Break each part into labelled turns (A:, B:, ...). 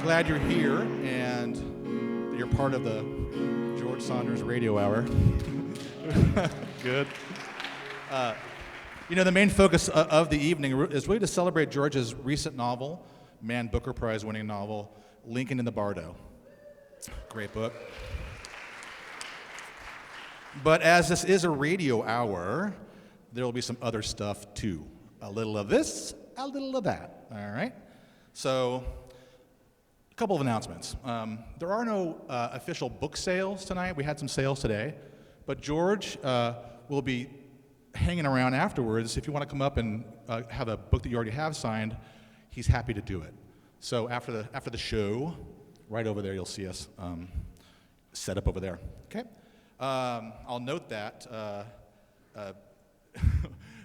A: glad you're here and that you're part of the George Saunders Radio Hour. Good. The main focus of the evening is really to celebrate George's recent novel, Man Booker Prize winning novel, Lincoln in the Bardo. Great book. But as this is a radio hour, there will be some other stuff too. A little of this, a little of that, all right? So, a couple of announcements. There are no official book sales tonight. We had some sales today, but George will be hanging around afterwards. If you want to come up and have a book that you already have signed, he's happy to do it. So after the show, right over there, you'll see us set up over there. Okay. I'll note that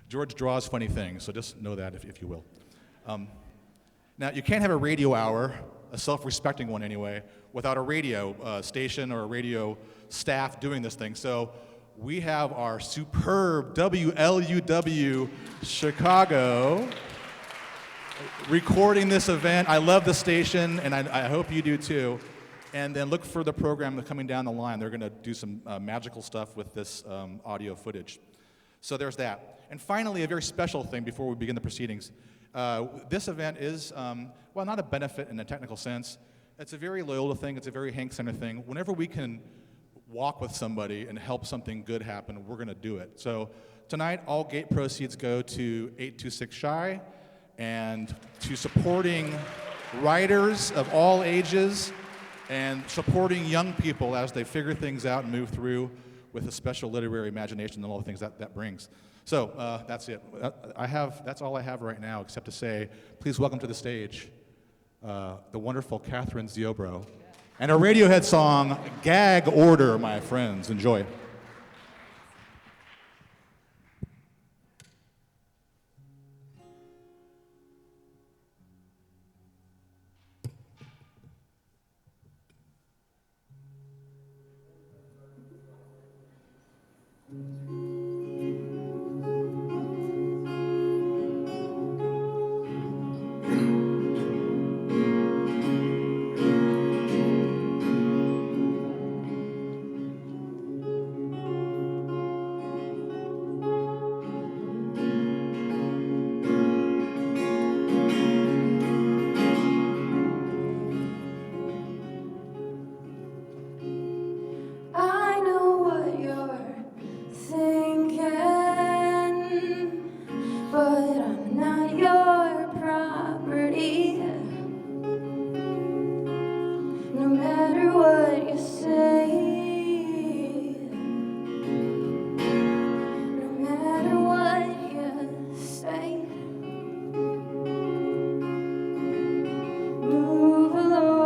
A: George draws funny things, so just know that if you will. Now, you can't have a radio hour, a self-respecting one anyway, without a radio station or a radio staff doing this thing. So we have our superb WLUW Chicago recording this event. I love the station, and I hope you do too. And then look for the program coming down the line. They're going to do some magical stuff with this audio footage. So there's that. And finally, a very special thing before we begin the proceedings. This event is, not a benefit in a technical sense. It's a very Loyola thing. It's a very Hank Center thing. Whenever we can walk with somebody and help something good happen, we're going to do it. So tonight, all gate proceeds go to 826 Shy and to supporting writers of all ages and supporting young people as they figure things out and move through with a special literary imagination and all the things that brings. So that's it. That's all I have right now, except to say, please welcome to the stage the wonderful Catherine Ziobro and her Radiohead song, Gag Order, my friends. Enjoy.
B: Move along.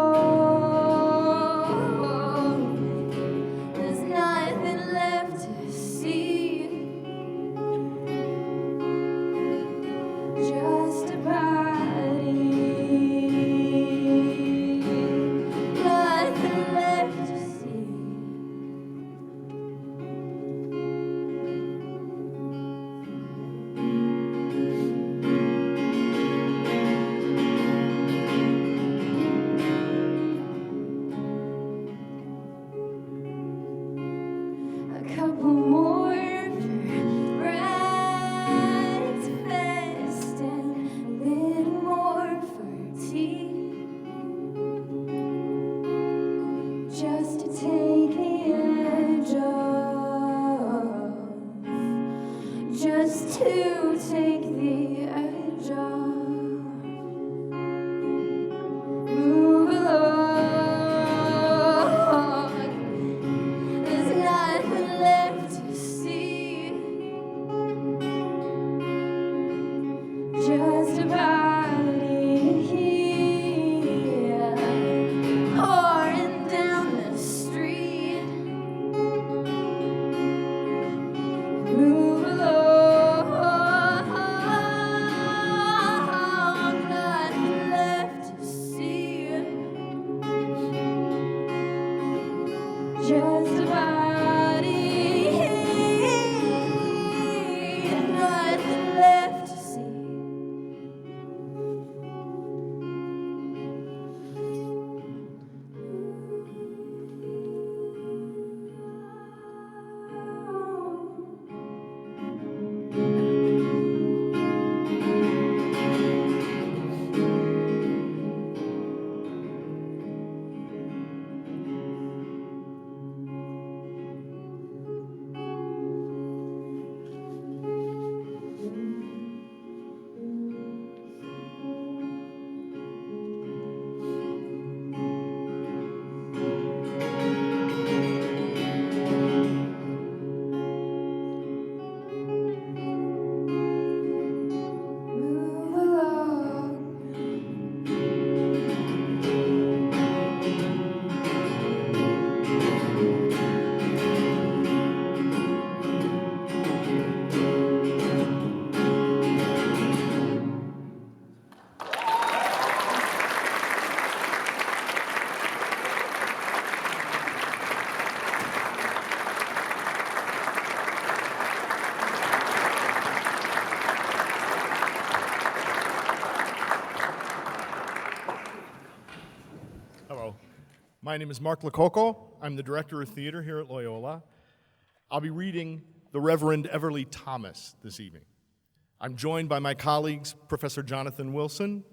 B: My name is Mark Lococo. I'm the director of theater here at Loyola. I'll be reading the Reverend Everly Thomas this evening. I'm joined by my colleagues, Professor Jonathan Wilson,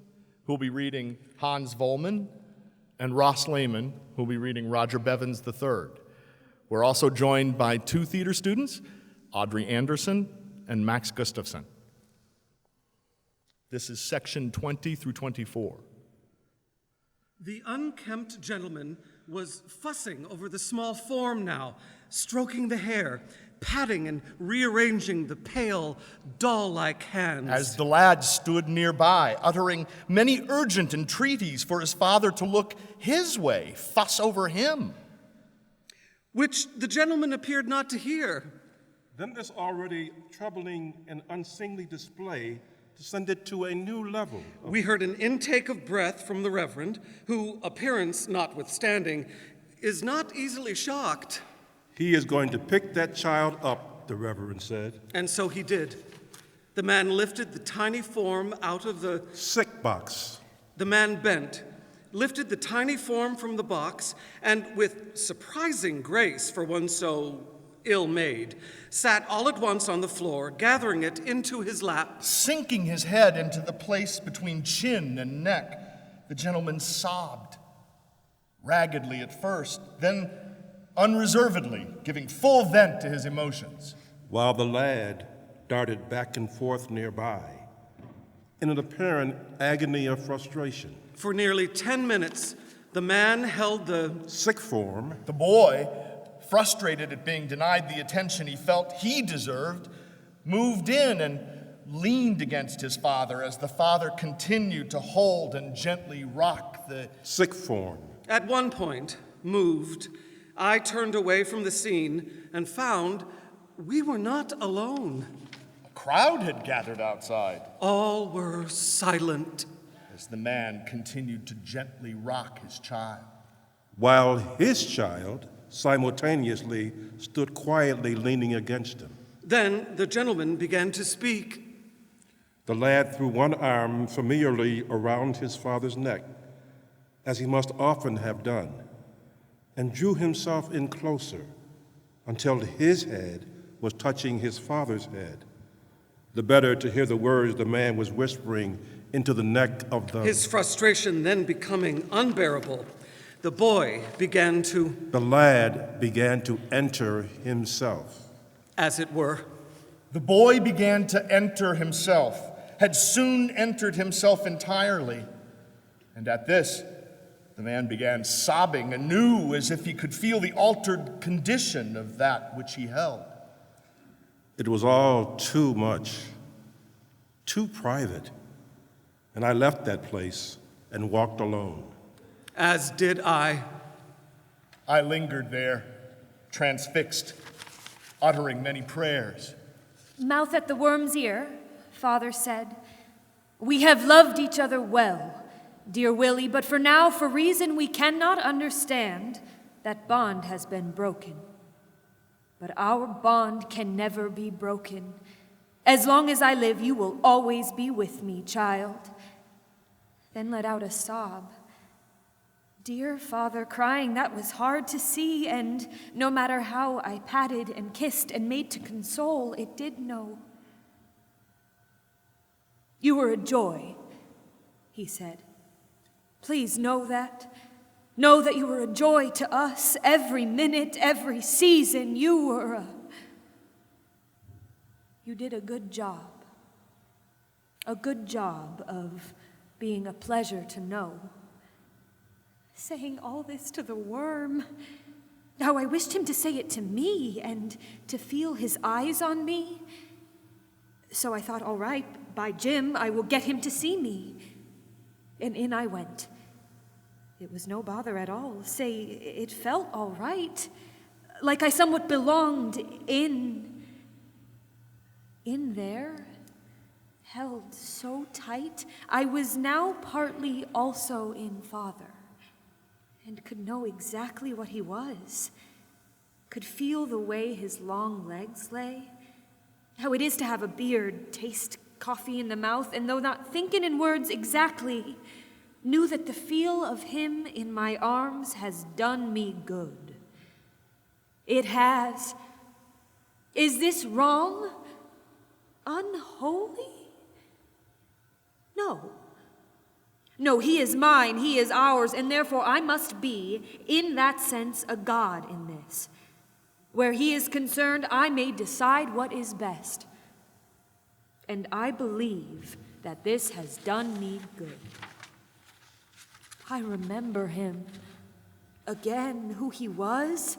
B: who will be reading Hans Vollmann, and Ross Lehman, who will be reading Roger Bevins III. We're also joined by two theater students, Audrey Anderson and Max Gustafson. This is section 20 through 24.
C: The unkempt gentleman was fussing over the small form now, stroking the hair, patting and rearranging the pale, doll-like hands.
B: As the lad stood nearby, uttering many urgent entreaties for his father to look his way, fuss over him.
C: Which the gentleman appeared not to hear.
D: Then this already troubling and unseemly display descended to a new level.
C: We heard an intake of breath from the Reverend, who, appearance notwithstanding, is not easily shocked.
D: He is going to pick that child up, the Reverend said.
C: And so he did. The man lifted the tiny form out of the
D: sick box.
C: The man bent, lifted the tiny form from the box, and with surprising grace for one so ill-made, sat all at once on the floor, gathering it into his lap.
B: Sinking his head into the place between chin and neck, the gentleman sobbed, raggedly at first, then unreservedly, giving full vent to his emotions.
D: While the lad darted back and forth nearby, in an apparent agony of frustration.
C: For nearly 10 minutes, the man held the
D: sick form.
B: The boy, frustrated at being denied the attention he felt he deserved, moved in and leaned against his father as the father continued to hold and gently rock the
D: sick form.
C: At one point, moved, I turned away from the scene and found we were not alone.
B: A crowd had gathered outside.
C: All were silent
B: as the man continued to gently rock his child.
D: While his child simultaneously stood quietly leaning against him.
C: Then the gentleman began to speak.
D: The lad threw one arm familiarly around his father's neck, as he must often have done, and drew himself in closer until his head was touching his father's head, the better to hear the words the man was whispering into the neck of the...
C: His frustration then becoming unbearable, the
D: lad began to enter himself.
C: As it were.
B: The boy began to enter himself, had soon entered himself entirely. And at this, the man began sobbing anew as if he could feel the altered condition of that which he held.
D: It was all too much, too private, and I left that place and walked alone.
C: As did I.
B: I lingered there, transfixed, uttering many prayers.
E: Mouth at the worm's ear, Father said, "We have loved each other well, dear Willie, but for now, for reason we cannot understand, that bond has been broken. But our bond can never be broken. As long as I live, you will always be with me, child." Then let out a sob. Dear Father, crying that was hard to see, and no matter how I patted and kissed and made to console, it did no. "You were a joy," he said. "Please know that. Know that you were a joy to us every minute, every season. You did a good job. A good job of being a pleasure to know." Saying all this to the worm. How I wished him to say it to me and to feel his eyes on me. So I thought, all right, by Jim, I will get him to see me. And in I went. It was no bother at all. Say, it felt all right. Like I somewhat belonged in there, held so tight. I was now partly also in Father, and could know exactly what he was, could feel the way his long legs lay, how it is to have a beard, taste coffee in the mouth, and though not thinking in words exactly, knew that the feel of him in my arms has done me good. It has. Is this wrong? Unholy? No. No, he is mine, he is ours, and therefore I must be, in that sense, a god in this. Where he is concerned, I may decide what is best. And I believe that this has done me good. I remember him again, who he was.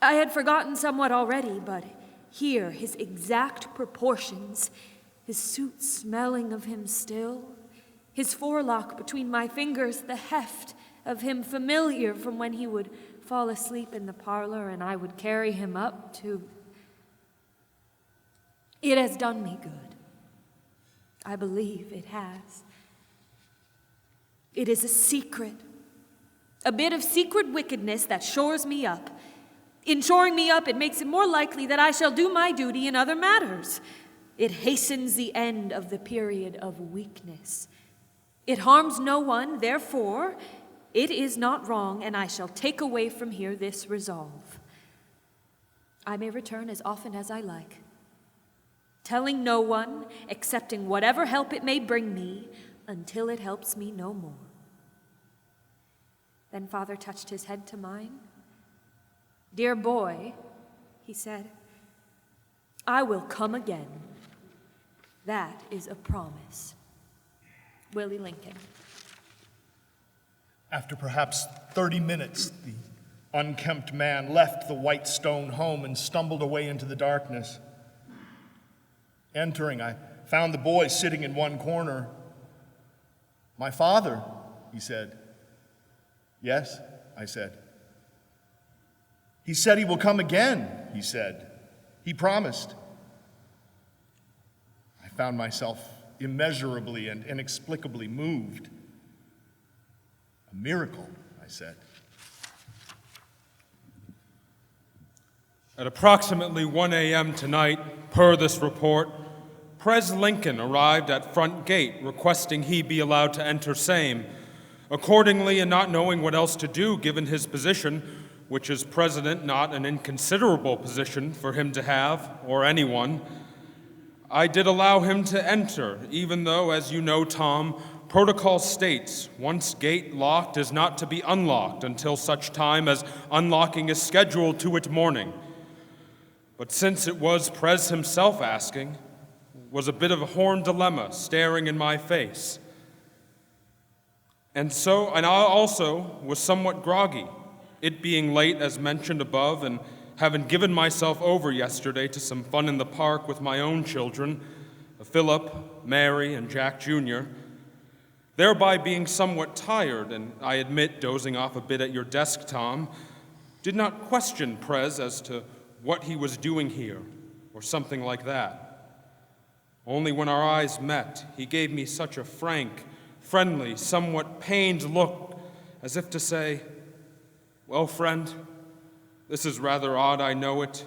E: I had forgotten somewhat already, but here, his exact proportions, his suit smelling of him still, his forelock between my fingers, the heft of him familiar from when he would fall asleep in the parlor and I would carry him up to. It has done me good. I believe it has. It is a secret, a bit of secret wickedness that shores me up. In shoring me up, it makes it more likely that I shall do my duty in other matters. It hastens the end of the period of weakness. It harms no one, therefore, it is not wrong, and I shall take away from here this resolve. I may return as often as I like, telling no one, accepting whatever help it may bring me, until it helps me no more. Then Father touched his head to mine. Dear boy, he said, I will come again. That is a promise. Willie Lincoln.
B: After perhaps 30 minutes, the unkempt man left the white stone home and stumbled away into the darkness. Entering, I found the boy sitting in one corner. My father, he said. Yes, I said. He said he will come again, he said. He promised. I found myself immeasurably and inexplicably moved. A miracle, I said.
F: At approximately 1 a.m. tonight, per this report, Pres Lincoln arrived at front gate requesting he be allowed to enter same. Accordingly, and not knowing what else to do given his position, which is president not an inconsiderable position for him to have, or anyone, I did allow him to enter, even though, as you know, Tom, protocol states once gate locked is not to be unlocked until such time as unlocking is scheduled to its morning. But since it was Pres himself asking, was a bit of a horn dilemma staring in my face. And I also was somewhat groggy, it being late as mentioned above, and having given myself over yesterday to some fun in the park with my own children, Philip, Mary, and Jack Jr., thereby being somewhat tired, and I admit dozing off a bit at your desk, Tom, did not question Pres as to what he was doing here, or something like that. Only when our eyes met, he gave me such a frank, friendly, somewhat pained look, as if to say, well, friend, this is rather odd, I know it,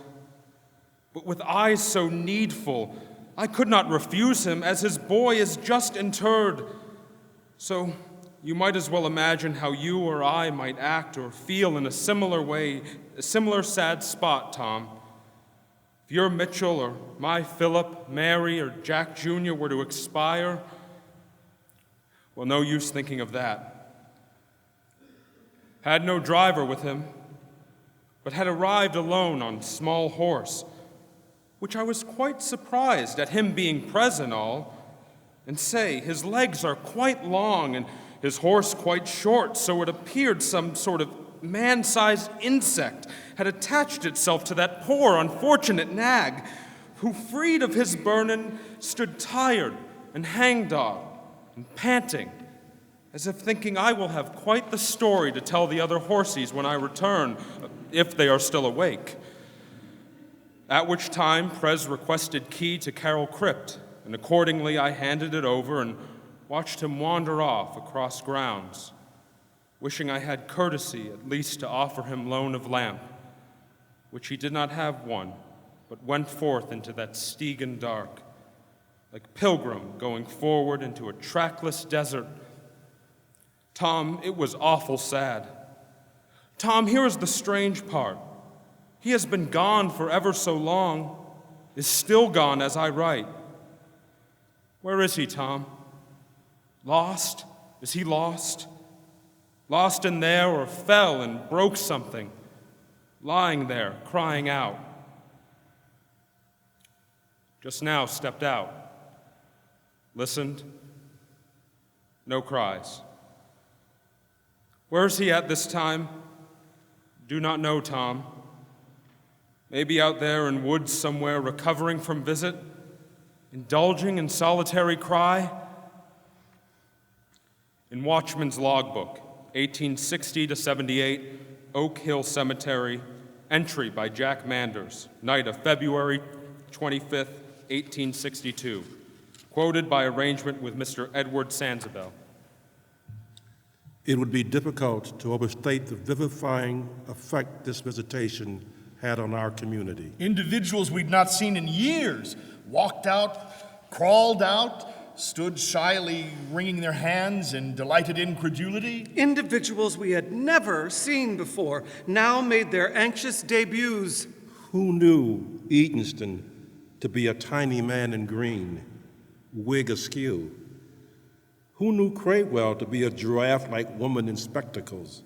F: but with eyes so needful, I could not refuse him, as his boy is just interred. So you might as well imagine how you or I might act or feel in a similar way, a similar sad spot, Tom. If your Mitchell or my Philip, Mary, or Jack Jr. were to expire, well, no use thinking of that. Had no driver with him, but had arrived alone on small horse, which I was quite surprised at him being present all. And say, his legs are quite long and his horse quite short, so it appeared some sort of man-sized insect had attached itself to that poor unfortunate nag, who, freed of his burden, stood tired and hangdog and panting, as if thinking I will have quite the story to tell the other horsies when I return, if they are still awake. At which time Pres requested key to Carroll Crypt, and accordingly I handed it over and watched him wander off across grounds, wishing I had courtesy at least to offer him loan of lamp, which he did not have one, but went forth into that Stygian dark, like pilgrim going forward into a trackless desert, Tom, it was awful sad. Tom, here is the strange part. He has been gone for ever so long, is still gone as I write. Where is he, Tom? Lost? Is he lost? Lost in there, or fell and broke something, lying there, crying out. Just now stepped out, listened, no cries. Where is he at this time? Do not know, Tom. Maybe out there in woods somewhere, recovering from visit, indulging in solitary cry. In Watchman's Logbook, 1860 to 78, Oak Hill Cemetery, entry by Jack Manders, night of February 25th, 1862, quoted by arrangement with Mr. Edward Sanzabel.
D: It would be difficult to overstate the vivifying effect this visitation had on our community.
B: Individuals we'd not seen in years walked out, crawled out, stood shyly wringing their hands in delighted incredulity.
C: Individuals we had never seen before now made their anxious debuts.
D: Who knew Edenston to be a tiny man in green, wig askew? Who knew Cradwell to be a giraffe-like woman in spectacles,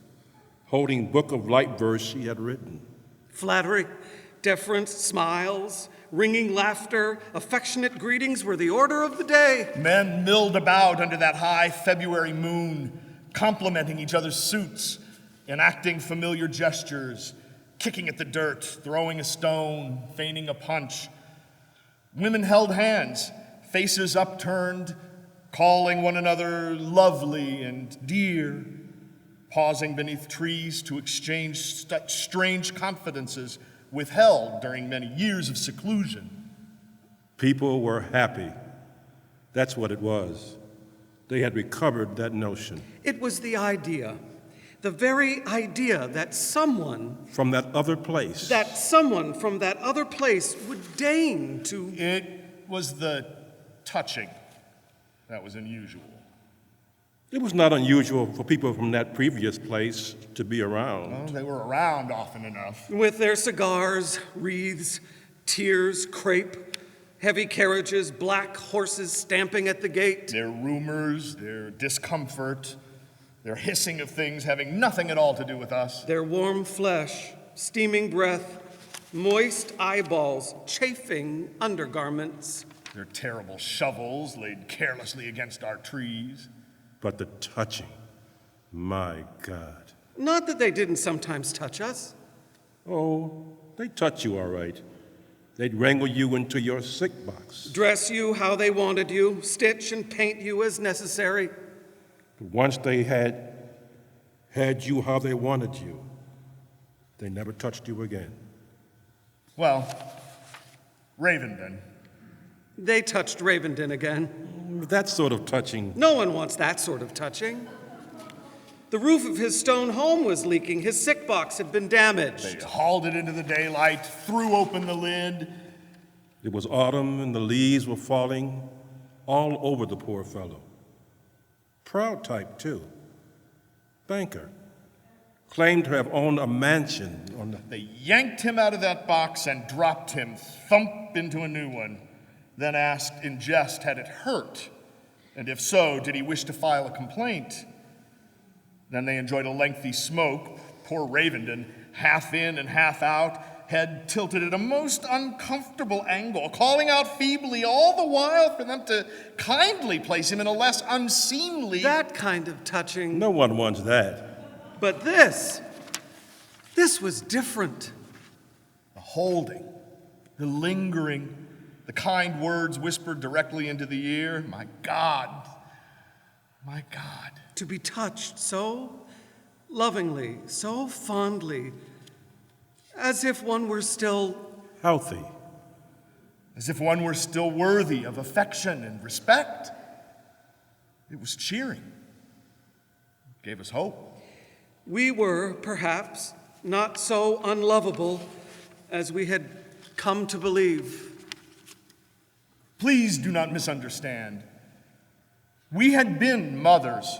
D: holding book of light verse she had written?
C: Flattery, deference, smiles, ringing laughter, affectionate greetings were the order of the day.
B: Men milled about under that high February moon, complimenting each other's suits, enacting familiar gestures, kicking at the dirt, throwing a stone, feigning a punch. Women held hands, faces upturned, calling one another lovely and dear, pausing beneath trees to exchange strange confidences withheld during many years of seclusion.
D: People were happy. That's what it was. They had recovered that notion.
C: It was the idea, the very idea that someone
D: From that other place.
C: from that other place would deign to...
B: It was the touching that was unusual.
D: It was not unusual for people from that previous place to be around.
B: Well, they were around often enough.
C: With their cigars, wreaths, tears, crepe, heavy carriages, black horses stamping at the gate.
B: Their rumors, their discomfort, their hissing of things having nothing at all to do with us.
C: Their warm flesh, steaming breath, moist eyeballs, chafing undergarments.
B: Their terrible shovels laid carelessly against our trees.
D: But the touching, my God.
C: Not that they didn't sometimes touch us.
D: Oh, they touch you all right. They'd wrangle you into your sick box.
C: Dress you how they wanted you, stitch and paint you as necessary.
D: But once they had you how they wanted you, they never touched you again.
B: Well, Ravenden.
C: They touched Ravenden again.
D: That sort of touching.
C: No one wants that sort of touching. The roof of his stone home was leaking. His sick box had been damaged.
B: They hauled it into the daylight, threw open the lid.
D: It was autumn and the leaves were falling all over the poor fellow. Proud type, too. Banker. Claimed to have owned a mansion on the...
B: They yanked him out of that box and dropped him thump into a new one. Then asked in jest, had it hurt? And if so, did he wish to file a complaint? Then they enjoyed a lengthy smoke. Poor Ravenden, half in and half out, head tilted at a most uncomfortable angle, calling out feebly all the while for them to kindly place him in a less unseemly...
C: That kind of touching.
D: No one wants that.
C: But this was different.
B: The holding, the lingering, the kind words whispered directly into the ear. My God, my God.
C: To be touched so lovingly, so fondly, as if one were still
D: Healthy.
B: As if one were still worthy of affection and respect. It was cheering. It gave us hope.
C: We were, perhaps, not so unlovable as we had come to believe.
B: Please do not misunderstand. We had been mothers,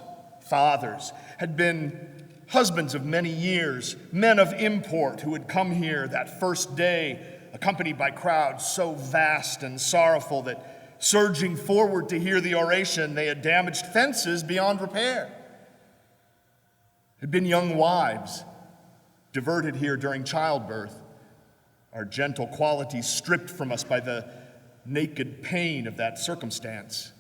B: fathers, had been husbands of many years, men of import who had come here that first day, accompanied by crowds so vast and sorrowful that, surging forward to hear the oration, they had damaged fences beyond repair. Had been young wives, diverted here during childbirth, our gentle qualities stripped from us by the naked pain of that circumstance,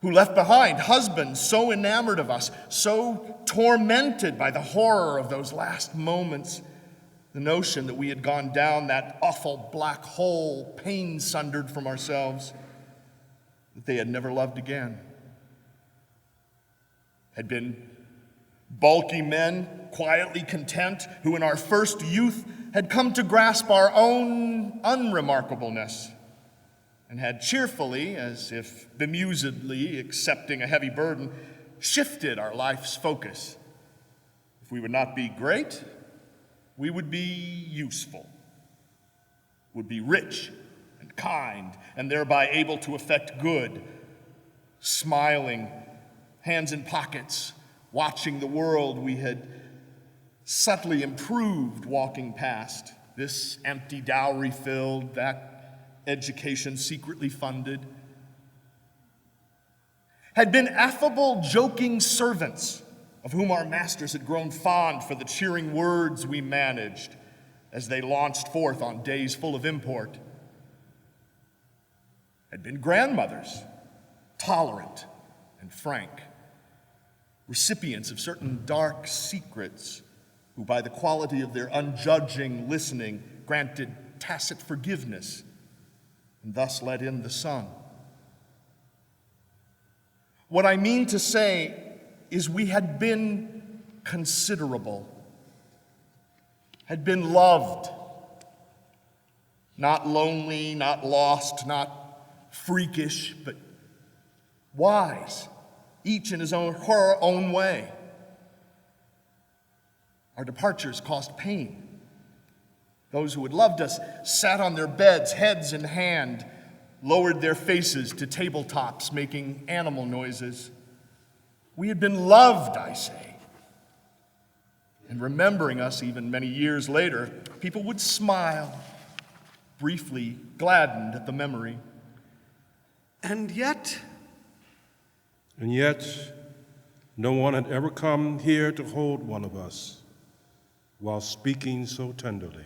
B: who left behind husbands so enamored of us, so tormented by the horror of those last moments, the notion that we had gone down that awful black hole, pain sundered from ourselves, that they had never loved again. Had been bulky men, quietly content, who in our first youth had come to grasp our own unremarkableness, and had cheerfully, as if bemusedly accepting a heavy burden, shifted our life's focus. If we would not be great, we would be useful, would be rich and kind, and thereby able to effect good, smiling, hands in pockets, watching the world we had subtly improved walking past, this empty dowry filled, that education secretly funded, had been affable, joking servants of whom our masters had grown fond for the cheering words we managed as they launched forth on days full of import, had been grandmothers, tolerant and frank, recipients of certain dark secrets, who by the quality of their unjudging listening granted tacit forgiveness and thus let in the sun. What I mean to say is we had been considerable, had been loved, not lonely, not lost, not freakish, but wise, each in his own, her own way. Our departures caused pain. Those who had loved us sat on their beds, heads in hand, lowered their faces to tabletops, making animal noises. We had been loved, I say. And remembering us even many years later, people would smile, briefly gladdened at the memory.
C: And yet,
D: no one had ever come here to hold one of us while speaking so tenderly.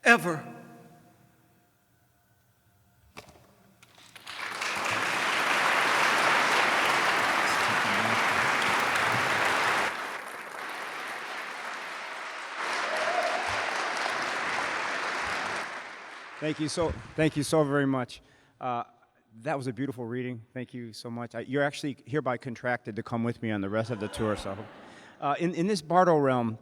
C: ever.
G: Thank you so very much. That was a beautiful reading. Thank you so much. You're actually hereby contracted to come with me on the rest of the tour. So, in this Bardo realm,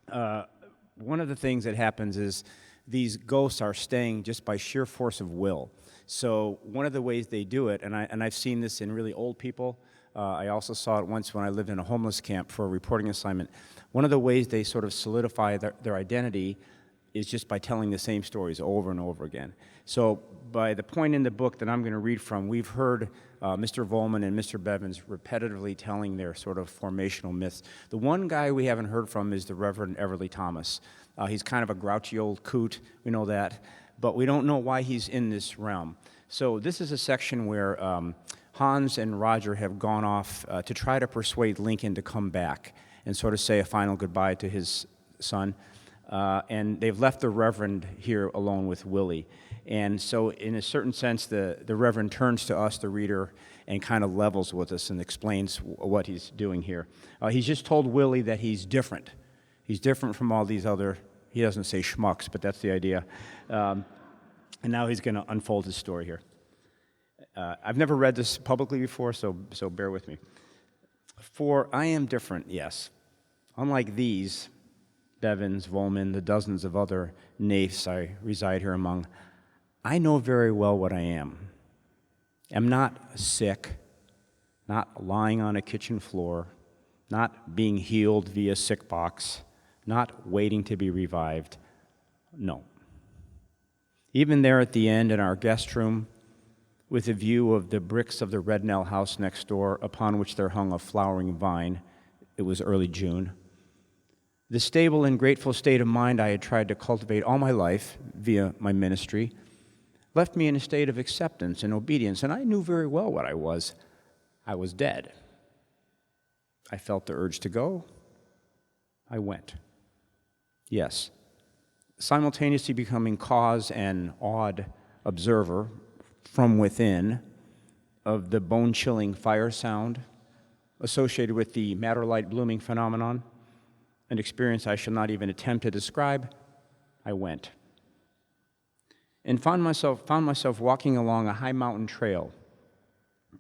G: one of the things that happens is these ghosts are staying just by sheer force of will. So one of the ways they do it, and I've seen this in really old people. I also saw it once when I lived in a homeless camp for a reporting assignment. One of the ways they sort of solidify their identity is just by telling the same stories over and over again. So by the point in the book that I'm going to read from, we've heard Mr. Volman and Mr. Bevins repetitively telling their sort of formational myths. The one guy we haven't heard from is the Reverend Everly Thomas. He's kind of a grouchy old coot, we know that, but we don't know why he's in this realm. So this is a section where Hans and Roger have gone off to try to persuade Lincoln to come back and sort of say a final goodbye to his son. And they've left the Reverend here alone with Willie. And so in a certain sense, the Reverend turns to us, the reader, and kind of levels with us and explains what he's doing here. He's just told Willie that he's different. He's different from all these other, he doesn't say schmucks, but that's the idea. And now he's going to unfold his story here. I've never read this publicly before, so bear with me. For I am different, yes. Unlike these, Bevins, Volman, the dozens of other naifs I reside here among, I know very well what I am. I'm not sick, not lying on a kitchen floor, not being healed via sick box, not waiting to be revived. No. Even there at the end in our guest room, with a view of the bricks of the Rednell house next door, upon which there hung a flowering vine. It was early June. The stable and grateful state of mind I had tried to cultivate all my life via my ministry left me in a state of acceptance and obedience, and I knew very well what I was. I was dead. I felt the urge to go. I went. Yes, simultaneously becoming cause and awed observer from within of the bone-chilling fire sound associated with the madder-light blooming phenomenon, an experience I shall not even attempt to describe. I went. And found myself walking along a high mountain trail,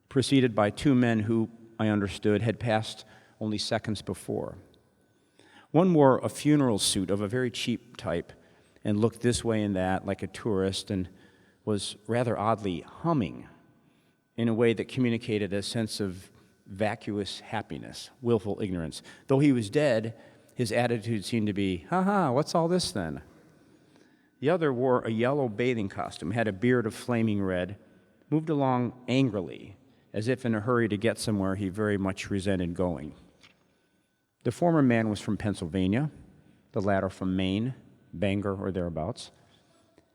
G: preceded by two men who, I understood, had passed only seconds before. One wore a funeral suit of a very cheap type and looked this way and that like a tourist and was rather oddly humming in a way that communicated a sense of vacuous happiness, willful ignorance. Though he was dead, his attitude seemed to be, ha, what's all this then? The other wore a yellow bathing costume, had a beard of flaming red, moved along angrily, as if in a hurry to get somewhere he very much resented going. The former man was from Pennsylvania, the latter from Maine, Bangor or thereabouts,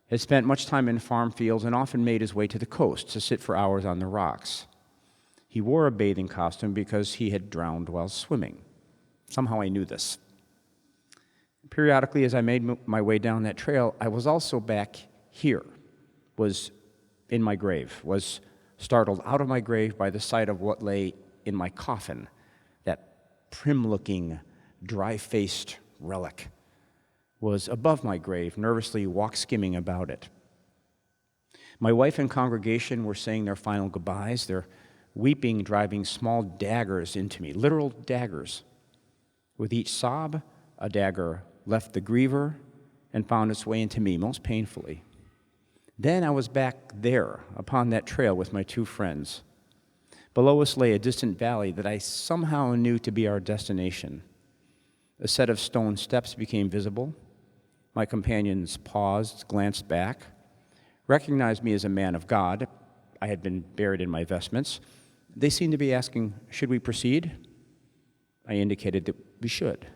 G: had spent much time in farm fields and often made his way to the coast to sit for hours on the rocks. He wore a bathing costume because he had drowned while swimming. Somehow I knew this. Periodically, as I made my way down that trail, I was also back here, was in my grave, was startled out of my grave by the sight of what lay in my coffin, that prim-looking, dry-faced relic, was above my grave, nervously walk-skimming about it. My wife and congregation were saying their final goodbyes, their weeping driving small daggers into me, literal daggers. With each sob, a dagger left the griever and found its way into me most painfully. Then I was back there upon that trail with my two friends. Below us lay a distant valley that I somehow knew to be our destination. A set of stone steps became visible. My companions paused, glanced back, recognized me as a man of God. I had been buried in my vestments. They seemed to be asking, should we proceed? I indicated that we should.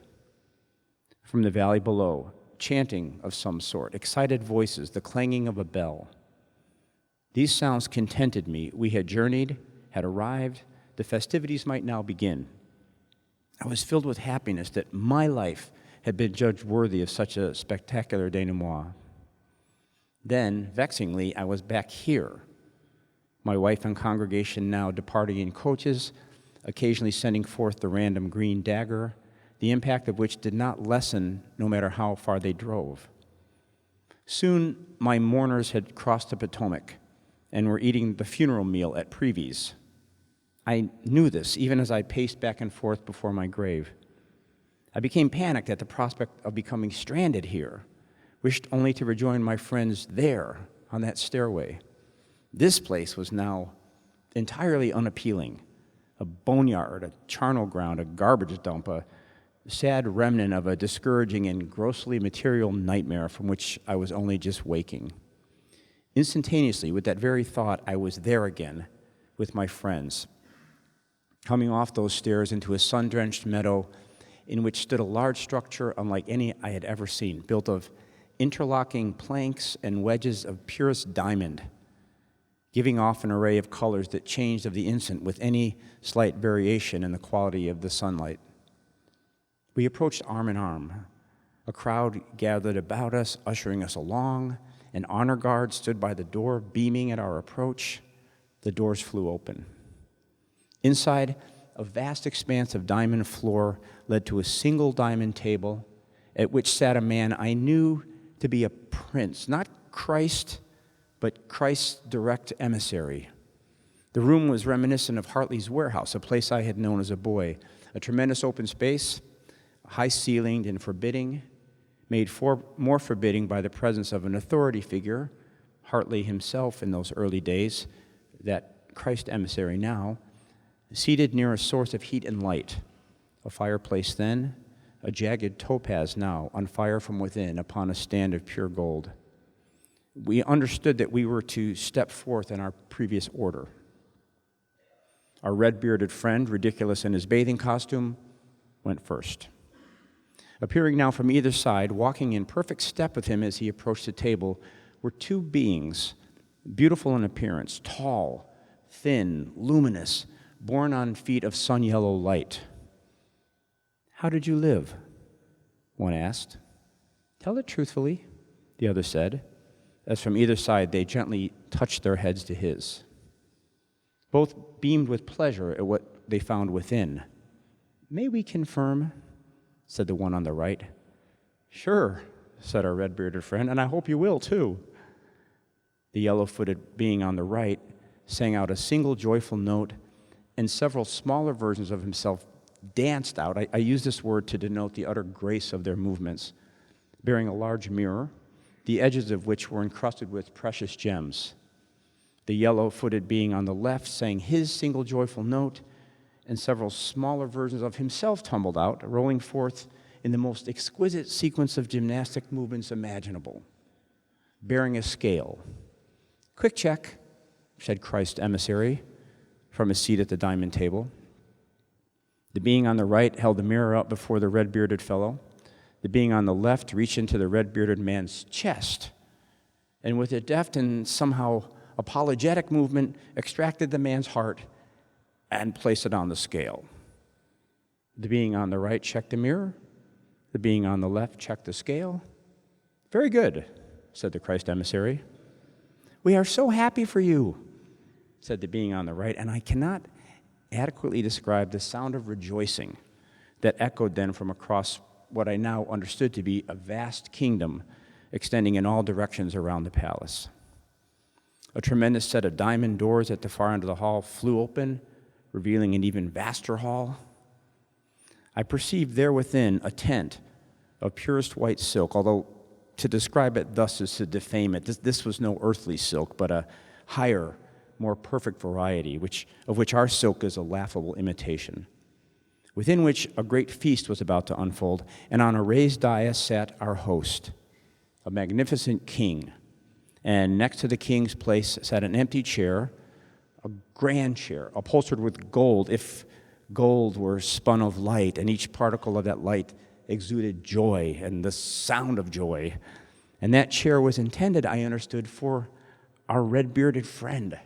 G: From the valley below, chanting of some sort, excited voices, the clanging of a bell. These sounds contented me. We had journeyed, had arrived. The festivities might now begin. I was filled with happiness that my life had been judged worthy of such a spectacular denouement. Then, vexingly, I was back here, my wife and congregation now departing in coaches, occasionally sending forth the random green dagger, the impact of which did not lessen no matter how far they drove. Soon, my mourners had crossed the Potomac and were eating the funeral meal at Prevy's. I knew this even as I paced back and forth before my grave. I became panicked at the prospect of becoming stranded here, wished only to rejoin my friends there on that stairway. This place was now entirely unappealing, a boneyard, a charnel ground, a garbage dump, a sad remnant of a discouraging and grossly material nightmare from which I was only just waking. Instantaneously, with that very thought, I was there again with my friends, coming off those stairs into a sun-drenched meadow in which stood a large structure unlike any I had ever seen, built of interlocking planks and wedges of purest diamond, giving off an array of colors that changed of the instant with any slight variation in the quality of the sunlight. We approached arm in arm. A crowd gathered about us, ushering us along. An honor guard stood by the door, beaming at our approach. The doors flew open. Inside, a vast expanse of diamond floor led to a single diamond table at which sat a man I knew to be a prince, not Christ, but Christ's direct emissary. The room was reminiscent of Hartley's warehouse, a place I had known as a boy, a tremendous open space, high-ceilinged and forbidding, made more forbidding by the presence of an authority figure, Hartley himself in those early days, that Christ emissary now, seated near a source of heat and light, a fireplace then, a jagged topaz now, on fire from within upon a stand of pure gold. we understood that we were to step forth in our previous order. Our red-bearded friend, ridiculous in his bathing costume, went first. Appearing now from either side, walking in perfect step with him as he approached the table, were two beings, beautiful in appearance, tall, thin, luminous, borne on feet of sun-yellow light. "How did you live?" one asked. "Tell it truthfully," the other said, as from either side they gently touched their heads to his. Both beamed with pleasure at what they found within. "May we confirm?" said the one on the right. "Sure," said our red-bearded friend, "and I hope you will, too." The yellow-footed being on the right sang out a single joyful note, and several smaller versions of himself danced out. I use this word to denote the utter grace of their movements, bearing a large mirror, the edges of which were encrusted with precious gems. The yellow-footed being on the left sang his single joyful note, and several smaller versions of himself tumbled out, rolling forth in the most exquisite sequence of gymnastic movements imaginable, bearing a scale. "Quick check," said Christ's emissary from his seat at the diamond table. The being on the right held the mirror up before the red-bearded fellow. The being on the left reached into the red-bearded man's chest, and with a deft and somehow apologetic movement, extracted the man's heart and placed it on the scale. The being on the right checked the mirror. The being on the left checked the scale. "Very good," said the Christ emissary. "We are so happy for you," said the being on the right, and I cannot adequately describe the sound of rejoicing that echoed then from across what I now understood to be a vast kingdom extending in all directions around the palace. A tremendous set of diamond doors at the far end of the hall flew open, revealing an even vaster hall. I perceived there within a tent of purest white silk, although to describe it thus is to defame it. This was no earthly silk, but a higher, more perfect variety, of which our silk is a laughable imitation, within which a great feast was about to unfold, and on a raised dais sat our host, a magnificent king. And next to the king's place sat an empty chair, a grand chair, upholstered with gold, if gold were spun of light, and each particle of that light exuded joy and the sound of joy. And that chair was intended, I understood, for our red-bearded friend.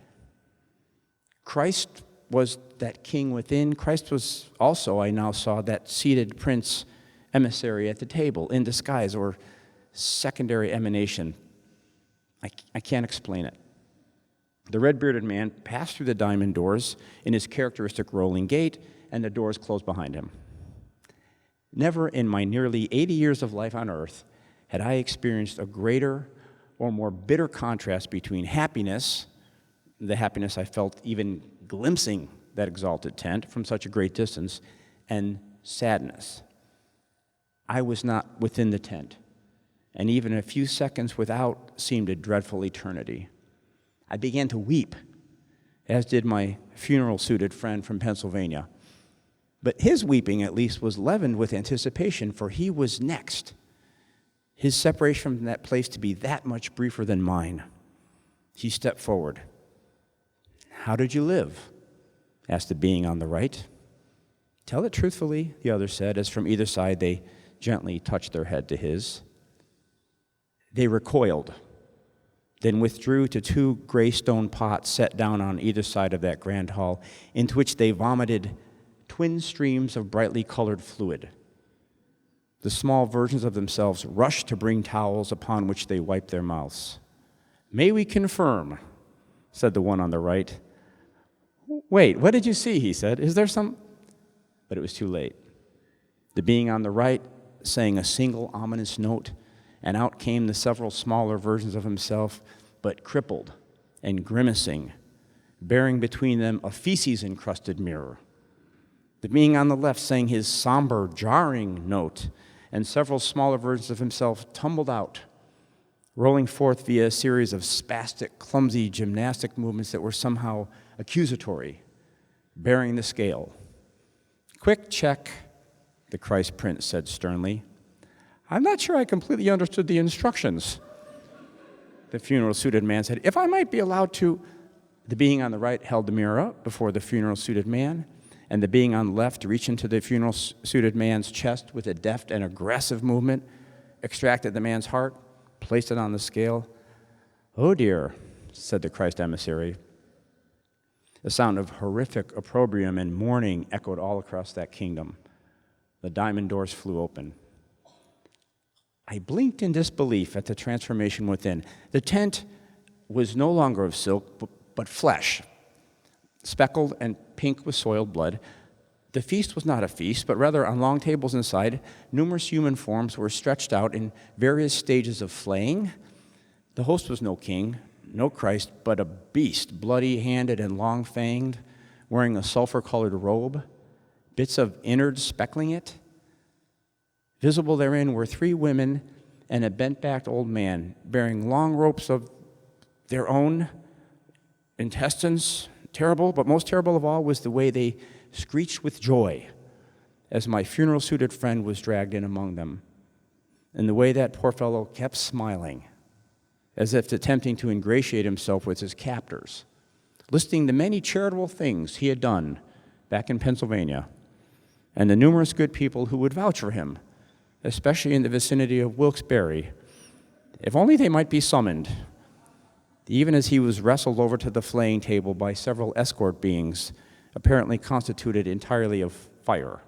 G: Christ was that king within. Christ was also, I now saw, that seated prince emissary at the table, in disguise or secondary emanation. I can't explain it. The red-bearded man passed through the diamond doors in his characteristic rolling gait, and the doors closed behind him. Never in my nearly 80 years of life on earth had I experienced a greater or more bitter contrast between happiness, the happiness I felt even glimpsing that exalted tent from such a great distance, and sadness. I was not within the tent, and even a few seconds without seemed a dreadful eternity. I began to weep, as did my funeral-suited friend from Pennsylvania. But his weeping, at least, was leavened with anticipation, for he was next. His separation from that place to be that much briefer than mine. He stepped forward. "How did you live?" asked the being on the right. "Tell it truthfully," the other said, as from either side they gently touched their head to his. They recoiled, then withdrew to two gray stone pots set down on either side of that grand hall, into which they vomited twin streams of brightly colored fluid. The small versions of themselves rushed to bring towels upon which they wiped their mouths. "May we confirm?" said the one on the right. "Wait, what did you see?" he said. "Is there some—" But it was too late. The being on the right sang a single ominous note, and out came the several smaller versions of himself, but crippled and grimacing, bearing between them a feces-encrusted mirror. The being on the left sang his somber, jarring note, and several smaller versions of himself tumbled out, rolling forth via a series of spastic, clumsy gymnastic movements that were somehow accusatory, bearing the scale. "Quick check," the Christ Prince said sternly. "I'm not sure I completely understood the instructions." the funeral-suited man said, "If I might be allowed to..." The being on the right held the mirror up before the funeral-suited man, and the being on the left reached into the funeral-suited man's chest with a deft and aggressive movement, extracted the man's heart, placed it on the scale. "Oh dear," said the Christ emissary. The sound of horrific opprobrium and mourning echoed all across that kingdom. The diamond doors flew open. I blinked in disbelief at the transformation within. The tent was no longer of silk, but flesh, speckled and pink with soiled blood. The feast was not a feast, but rather on long tables inside, numerous human forms were stretched out in various stages of flaying. The host was no king, no Christ, but a beast, bloody-handed and long-fanged, wearing a sulfur-colored robe, bits of innards speckling it. Visible therein were 3 women and a bent-backed old man, bearing long ropes of their own intestines. Terrible, but most terrible of all was the way they screeched with joy as my funeral-suited friend was dragged in among them, and the way that poor fellow kept smiling, as if attempting to ingratiate himself with his captors, listing the many charitable things he had done back in Pennsylvania, and the numerous good people who would vouch for him, especially in the vicinity of Wilkes-Barre, if only they might be summoned, even as he was wrestled over to the flaying table by several escort beings, apparently constituted entirely of fire,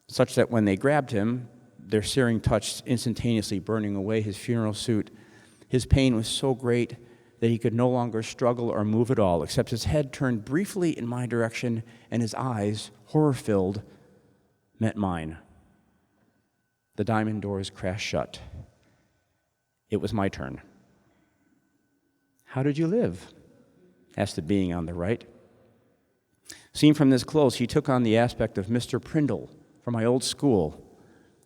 G: such that when they grabbed him, their searing touch instantaneously burning away his funeral suit, his pain was so great that he could no longer struggle or move at all, except his head turned briefly in my direction and his eyes, horror-filled, met mine. The diamond doors crashed shut. It was my turn. "How did you live?" asked the being on the right. Seen from this close, he took on the aspect of Mr. Prindle from my old school,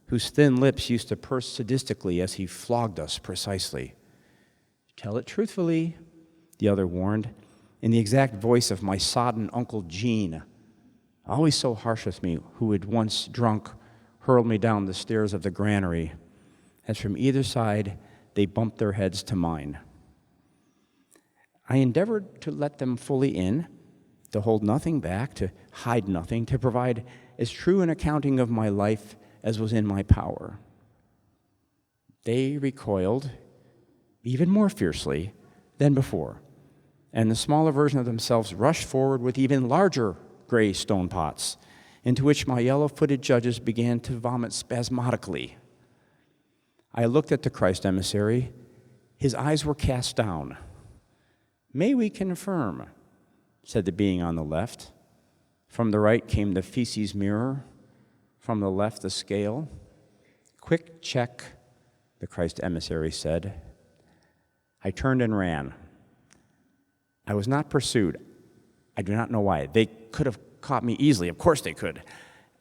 G: whose thin lips used to purse sadistically as he flogged us precisely. "Tell it truthfully," the other warned, in the exact voice of my sodden Uncle Gene, always so harsh with me, who had once drunk hurled me down the stairs of the granary, as from either side they bumped their heads to mine. I endeavored to let them fully in, to hold nothing back, to hide nothing, to provide as true an accounting of my life as was in my power. They recoiled even more fiercely than before, and the smaller version of themselves rushed forward with even larger gray stone pots, into which my yellow-footed judges began to vomit spasmodically. I looked at the Christ emissary. His eyes were cast down. "May we confirm?" said the being on the left. From the right came the feces mirror. From the left, the scale. "Quick check," the Christ emissary said. I turned and ran. I was not pursued. I do not know why. They could have caught me easily. Of course they could.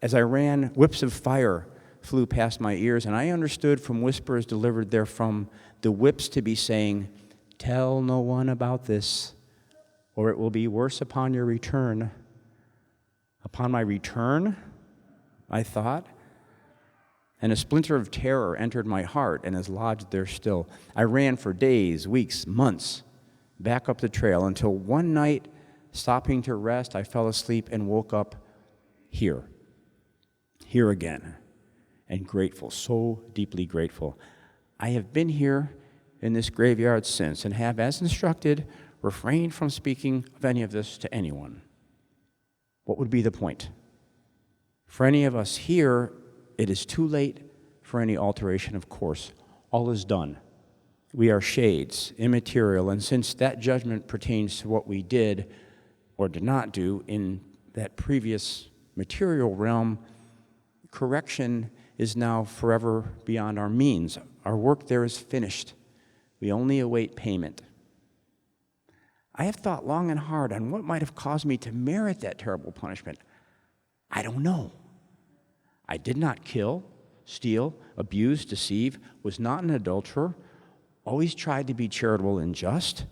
G: As I ran, whips of fire flew past my ears, and I understood from whispers delivered therefrom the whips to be saying, "Tell no one about this, or it will be worse upon your return." Upon my return, I thought, and a splinter of terror entered my heart and is lodged there still. I ran for days, weeks, months, back up the trail until one night, stopping to rest, I fell asleep and woke up here again, and grateful, so deeply grateful. I have been here in this graveyard since and have, as instructed, refrained from speaking of any of this to anyone. What would be the point? For any of us here, it is too late for any alteration, of course. All is done. We are shades, immaterial, and since that judgment pertains to what we did or did not do in that previous material realm, correction is now forever beyond our means. Our work there is finished. We only await payment. I have thought long and hard on what might have caused me to merit that terrible punishment. I don't know. I did not kill, steal, abuse, deceive, was not an adulterer, always tried to be charitable and just,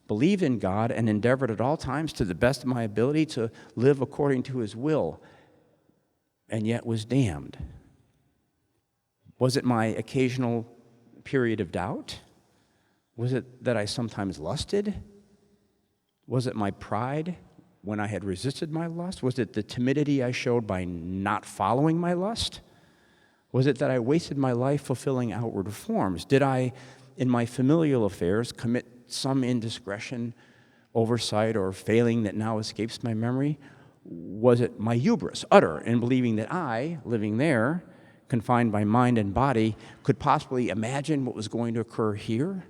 G: believed in God, and endeavored at all times to the best of my ability to live according to His will, and yet was damned. Was it my occasional period of doubt? Was it that I sometimes lusted? Was it my pride when I had resisted my lust? Was it the timidity I showed by not following my lust? Was it that I wasted my life fulfilling outward forms? Did I, in my familial affairs, commit some indiscretion, oversight, or failing that now escapes my memory? Was it my hubris, utter, in believing that I, living there, confined by mind and body, could possibly imagine what was going to occur here?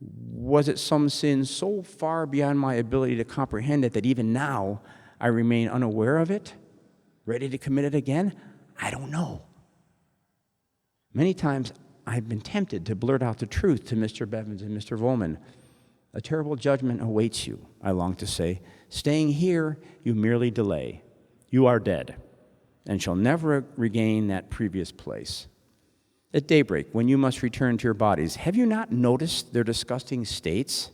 G: Was it some sin so far beyond my ability to comprehend it that even now I remain unaware of it, ready to commit it again? I don't know. Many times I've been tempted to blurt out the truth to Mr. Bevins and Mr. Volman. A terrible judgment awaits you, I long to say. Staying here, you merely delay. You are dead, and shall never regain that previous place. At daybreak, when you must return to your bodies, have you not noticed their disgusting states?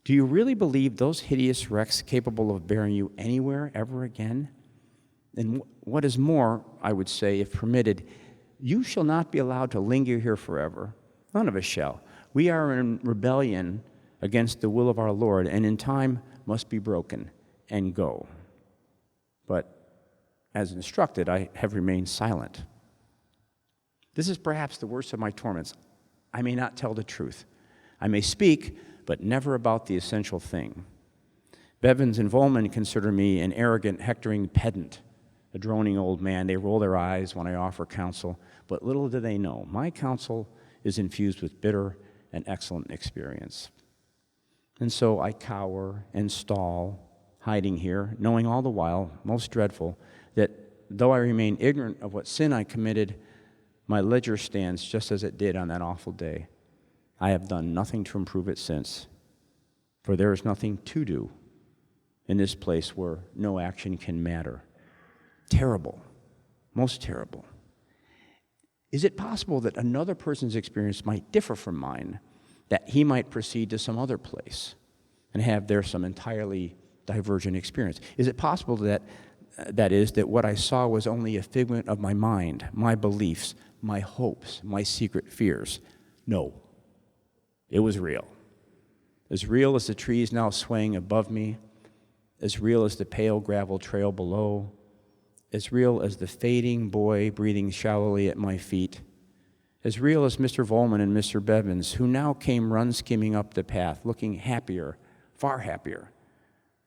G: Do you really believe those hideous wrecks capable of bearing you anywhere ever again? And what is more, I would say, if permitted, you shall not be allowed to linger here forever. None of us shall. We are in rebellion against the will of our Lord, and in time must be broken and go. But as instructed, I have remained silent. This is perhaps the worst of my torments. I may not tell the truth. I may speak, but never about the essential thing. Bevins and Volman consider me an arrogant, hectoring pedant, a droning old man. They roll their eyes when I offer counsel, but little do they know, my counsel is infused with bitter and excellent experience. And so I cower and stall, hiding here, knowing all the while, most dreadful, that though I remain ignorant of what sin I committed, my ledger stands just as it did on that awful day. I have done nothing to improve it since, for there is nothing to do in this place where no action can matter. Terrible, most terrible. Is it possible that another person's experience might differ from mine, that he might proceed to some other place and have there some entirely divergent experience? Is it possible that what I saw was only a figment of my mind, my beliefs, my hopes, my secret fears? No, it was real. As real as the trees now swaying above me, as real as the pale gravel trail below, as real as the fading boy breathing shallowly at my feet, as real as Mr. Volman and Mr. Bevins, who now came run-skimming up the path, looking happier, far happier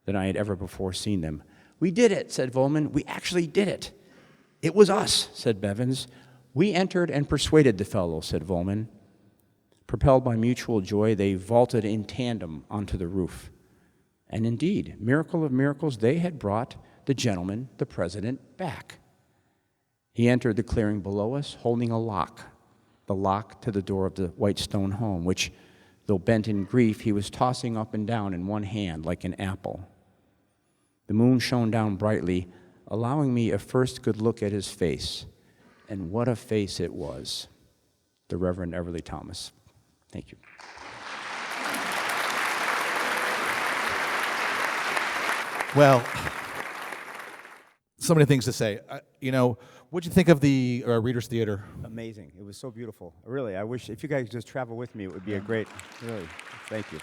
G: than I had ever before seen them. "We did it," said Volman. "We actually did it." "It was us," said Bevins. "We entered and persuaded the fellow," said Volman. Propelled by mutual joy, they vaulted in tandem onto the roof. And indeed, miracle of miracles, they had brought the gentleman, the president, back. He entered the clearing below us, holding a lock, the lock to the door of the white stone home, which, though bent in grief, he was tossing up and down in one hand like an apple. The moon shone down brightly, allowing me a first good look at his face. And what a face it was. The Reverend Everly Thomas. Thank you.
A: Well, so many things to say. What'd you think of the Readers Theater?
G: Amazing. It was so beautiful. Really, I wish if you guys just travel with me, it would be a great, really, thank you.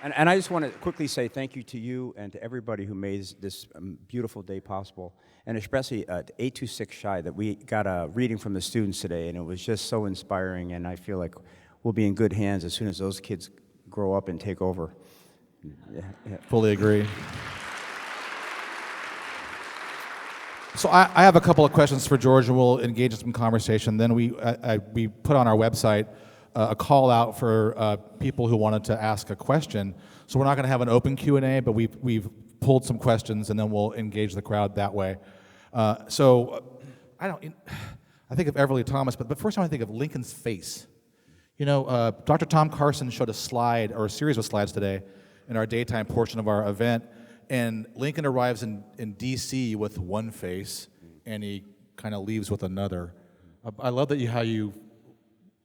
G: And I just want to quickly say thank you to you and to everybody who made this beautiful day possible, and especially to 826 Shy, that we got a reading from the students today, and it was just so inspiring, and I feel like we'll be in good hands as soon as those kids grow up and take over. Yeah.
A: Fully agree. So I have a couple of questions for George, and we'll engage in some conversation. Then we put on our website a call out for people who wanted to ask a question. So we're not going to have an open Q&A, but we've pulled some questions, and then we'll engage the crowd that way. I think of Everly Thomas, but first I want to think of Lincoln's face. Dr. Tom Carson showed a slide, or a series of slides today, in our daytime portion of our event, and Lincoln arrives in D.C. with one face, and he kind of leaves with another. I love how you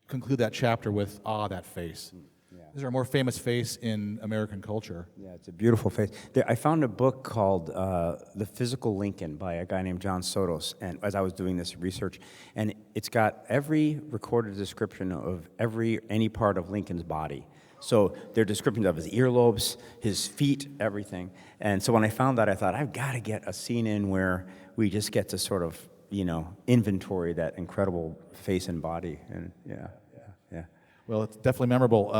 A: conclude that chapter with, that face.
G: Yeah.
A: Is there a more famous face in American culture?
G: Yeah, it's a beautiful face. I found a book called The Physical Lincoln by a guy named John Sotos, and as I was doing this research, and it's got every recorded description of any part of Lincoln's body. So they're descriptions of his earlobes, his feet, everything. And so when I found that, I thought, I've got to get a scene in where we just get to sort of, inventory that incredible face and body. And yeah.
A: Well, it's definitely memorable.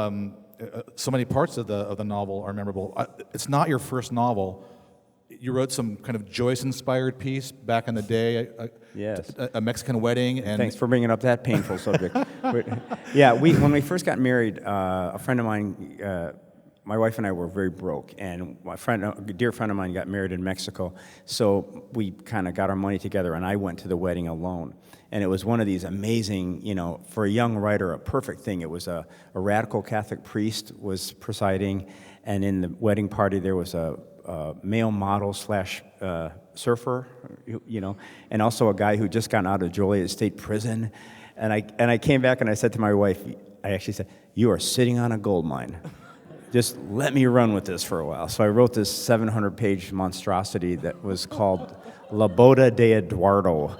A: So many parts of the novel are memorable. It's not your first novel. You wrote some kind of Joyce-inspired piece back in the day.
G: Yes.
A: A Mexican wedding. And
G: thanks for bringing up that painful subject. Yeah, when we first got married, a friend of mine, my wife and I were very broke, and a dear friend of mine got married in Mexico, so we kind of got our money together, and I went to the wedding alone. And it was one of these amazing, for a young writer, a perfect thing. It was a radical Catholic priest was presiding, and in the wedding party there was a male model / surfer, and also a guy who just gotten out of Joliet State Prison. And I came back and I said to my wife, I actually said, "You are sitting on a gold mine. Just let me run with this for a while." So I wrote this 700-page monstrosity that was called La Boda de Eduardo,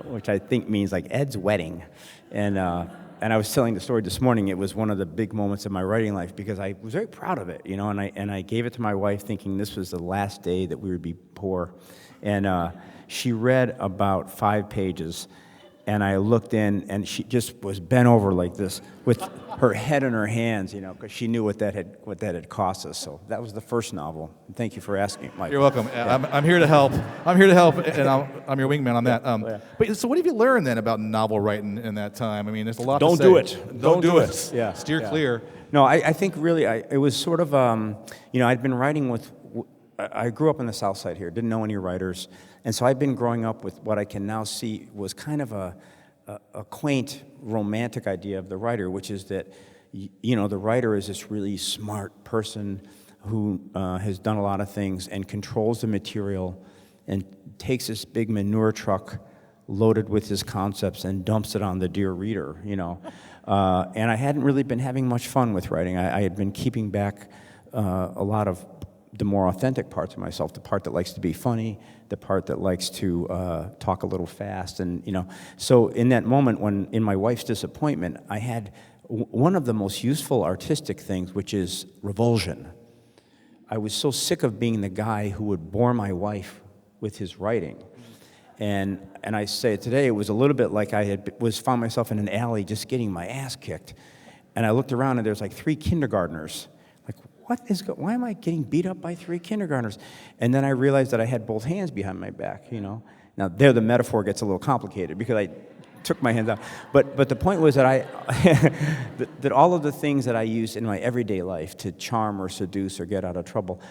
G: which I think means like Ed's wedding. And I was telling the story this morning. It was one of the big moments of my writing life because I was very proud of it, and I gave it to my wife thinking this was the last day that we would be poor. And she read about 5 pages, and I looked in, and she just was bent over like this with her head in her hands, because she knew what that had cost us. So that was the first novel. Thank you for asking, Mike.
A: You're welcome. I'm here to help. I'm here to help, and I'm your wingman on that. But so, what have you learned then about novel writing in that time? I mean, there's a lot.
G: Don't
A: to say.
G: do it.
A: Don't do it.
G: Yeah.
A: Steer clear.
G: No, I think really it was sort of I'd been writing with. I grew up on the South Side here. Didn't know any writers, and so I've been growing up with what I can now see was kind of a quaint, romantic idea of the writer, which is that, the writer is this really smart person who has done a lot of things and controls the material and takes this big manure truck loaded with his concepts and dumps it on the dear reader, And I hadn't really been having much fun with writing. I had been keeping back a lot of the more authentic parts of myself, the part that likes to be funny, the part that likes to talk a little fast, and So in that moment, when in my wife's disappointment, I had one of the most useful artistic things, which is revulsion. I was so sick of being the guy who would bore my wife with his writing, and I say it today, it was a little bit like I found myself in an alley just getting my ass kicked, and I looked around and there's like 3 kindergartners. Why am I getting beat up by 3 kindergartners? And then I realized that I had both hands behind my back, Now, there the metaphor gets a little complicated because I took my hands out. But the point was that that all of the things that I used in my everyday life to charm or seduce or get out of trouble,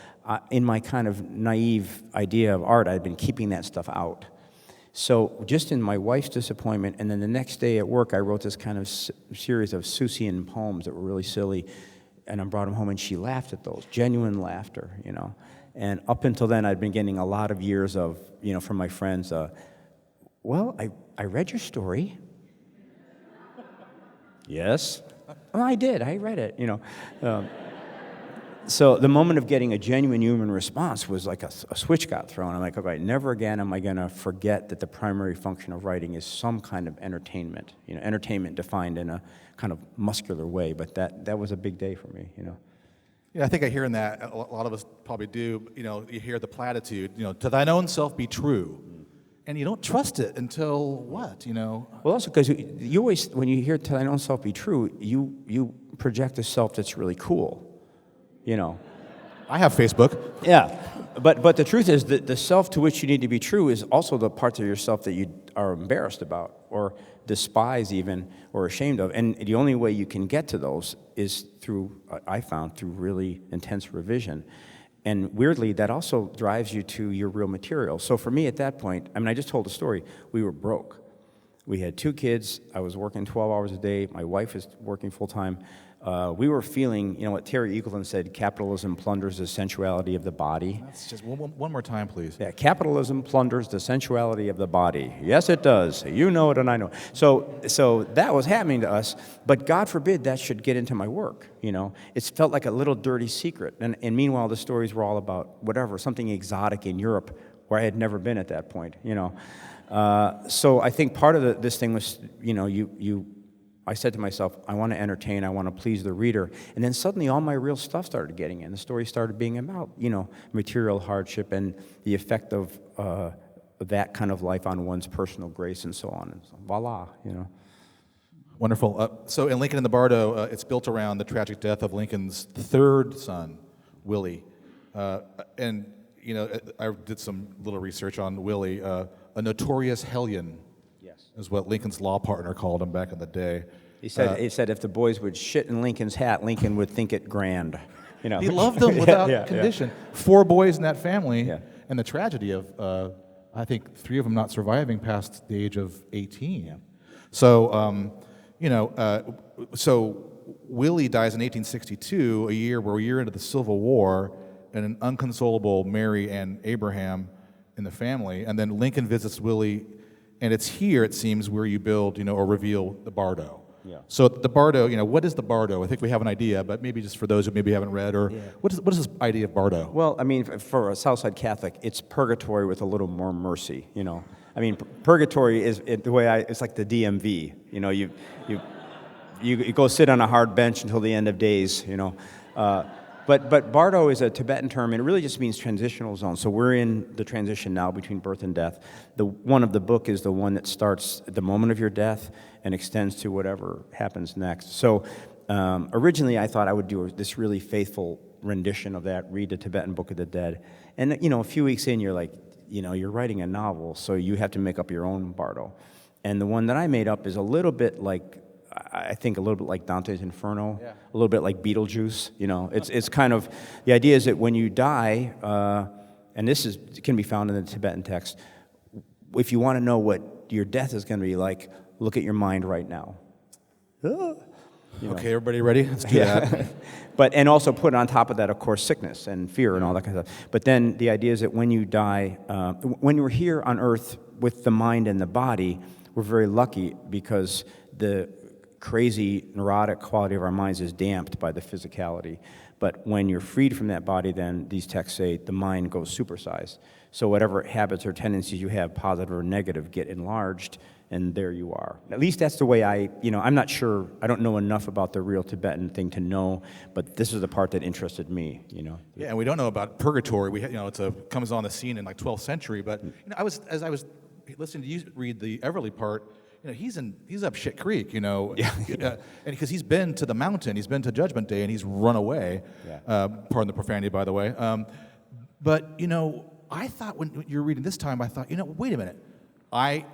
G: in my kind of naive idea of art, I'd been keeping that stuff out. So just in my wife's disappointment, and then the next day at work, I wrote this kind of series of Seussian poems that were really silly, and I brought them home, and she laughed at those, genuine laughter, And up until then, I'd been getting a lot of years of, from my friends, well, I read your story. Yes. Well, I did. I read it, So the moment of getting a genuine human response was like a switch got thrown. I'm like, okay, never again am I going to forget that the primary function of writing is some kind of entertainment. Entertainment defined in a kind of muscular way, but that was a big day for me,
A: Yeah, I think I hear in that, a lot of us probably do, you hear the platitude, to thine own self be true. And you don't trust it until what,
G: Well, also because you always, when you hear to thine own self be true, you project a self that's really cool,
A: I have Facebook.
G: Yeah, but the truth is that the self to which you need to be true is also the parts of yourself that you are embarrassed about or despise even or ashamed of. And the only way you can get to those is through really intense revision. And weirdly, that also drives you to your real material. So for me at that point, I just told a story. We were broke. We had 2 kids. I was working 12 hours a day. My wife is working full time. we were feeling, what Terry Eagleton said, capitalism plunders the sensuality of the body.
A: That's just one more time, please.
G: Yeah, capitalism plunders the sensuality of the body. Yes, it does. You know it and I know. So that was happening to us, but God forbid that should get into my work, It felt like a little dirty secret. And meanwhile, the stories were all about whatever, something exotic in Europe where I had never been at that point, So I think part of this thing was, I said to myself, I want to entertain, I want to please the reader. And then suddenly all my real stuff started getting in. The story started being about, material hardship and the effect of that kind of life on one's personal grace and so on. And so, voila,
A: Wonderful. So in Lincoln in the Bardo, it's built around the tragic death of Lincoln's third son, Willie. And, I did some little research on Willie, a notorious hellion. Is what Lincoln's law partner called him back in the day.
G: He said if the boys would shit in Lincoln's hat, Lincoln would think it grand.
A: He loved them without condition. Yeah. 4 boys in that family,
G: Yeah.
A: and the tragedy of, I think, 3 of them not surviving past the age of 18.
G: Yeah.
A: So, so Willie dies in 1862, a year into the Civil War, and an inconsolable Mary and Abraham in the family. And then Lincoln visits Willie. And it's here, it seems, where you build, or reveal the Bardo. Yeah. So the Bardo, what is the Bardo? I think we have an idea, but maybe just for those who maybe haven't read, or what is this idea of Bardo?
G: Well, for a Southside Catholic, it's purgatory with a little more mercy. Purgatory is the way it's like the DMV. You go sit on a hard bench until the end of days. But Bardo is a Tibetan term, and it really just means transitional zone. So we're in the transition now between birth and death. The one of the book is the one that starts at the moment of your death and extends to whatever happens next. So originally I thought I would do this really faithful rendition of that, read the Tibetan Book of the Dead. And, a few weeks in, you're like, you're writing a novel, so you have to make up your own Bardo. And the one that I made up is a little bit like, I think a little bit like Dante's Inferno, a little bit like Beetlejuice. It's kind of, the idea is that when you die, and this can be found in the Tibetan text, if you want to know what your death is going to be like, look at your mind right now.
A: Okay, everybody ready? Let's do that.
G: And also put on top of that, of course, sickness and fear and all that kind of stuff. But then the idea is that when you die, when we're here on earth with the mind and the body, we're very lucky because the crazy, neurotic quality of our minds is damped by the physicality. But when you're freed from that body, then these texts say the mind goes supersized. So whatever habits or tendencies you have, positive or negative, get enlarged, and there you are. At least that's the way I'm not sure, I don't know enough about the real Tibetan thing to know, but this is the part that interested me,
A: Yeah, and we don't know about purgatory. It comes on the scene in 12th century, but as I was listening to you read the Everly part, he's up shit creek, and because he's been to the mountain, he's been to Judgment Day, and he's run away. Yeah. Pardon the profanity, by the way. But I thought when you're reading this time, I thought, wait a minute, I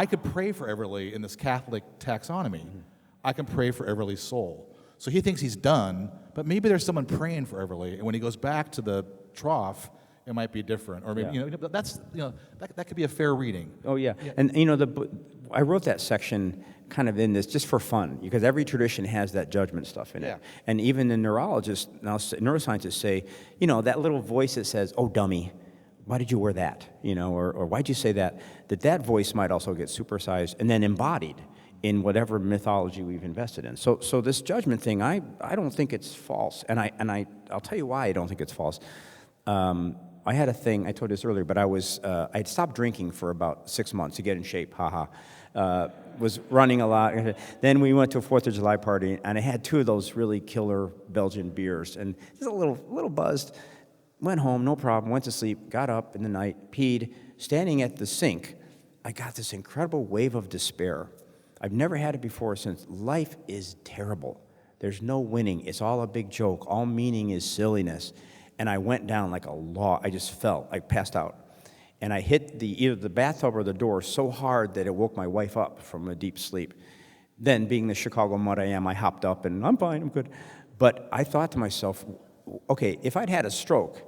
A: could pray for Everly in this Catholic taxonomy. Mm-hmm. I can pray for Everly's soul. So he thinks he's done, but maybe there's someone praying for Everly, and when he goes back to the trough, it might be different, or maybe that could be a fair reading.
G: Oh yeah, and I wrote that section kind of in this just for fun because every tradition has that judgment stuff in it, and even the neuroscientists say, that little voice that says, "Oh dummy, why did you wear that?" or why'd you say that? That voice might also get supersized and then embodied in whatever mythology we've invested in. So this judgment thing, I don't think it's false, and I'll tell you why I don't think it's false. I had a thing, I told you this earlier, but I'd stopped drinking for about 6 months to get in shape, was running a lot. Then we went to a 4th of July party, and I had 2 of those really killer Belgian beers, and just a little buzzed. Went home, no problem, went to sleep, got up in the night, peed. Standing at the sink, I got this incredible wave of despair. I've never had it before since. Life is terrible. There's no winning. It's all a big joke. All meaning is silliness. And I went down like a log. I just fell. I passed out. And I hit either the bathtub or the door so hard that it woke my wife up from a deep sleep. Then, being the Chicago mud I am, I hopped up and I'm fine, I'm good. But I thought to myself, okay, if I'd had a stroke,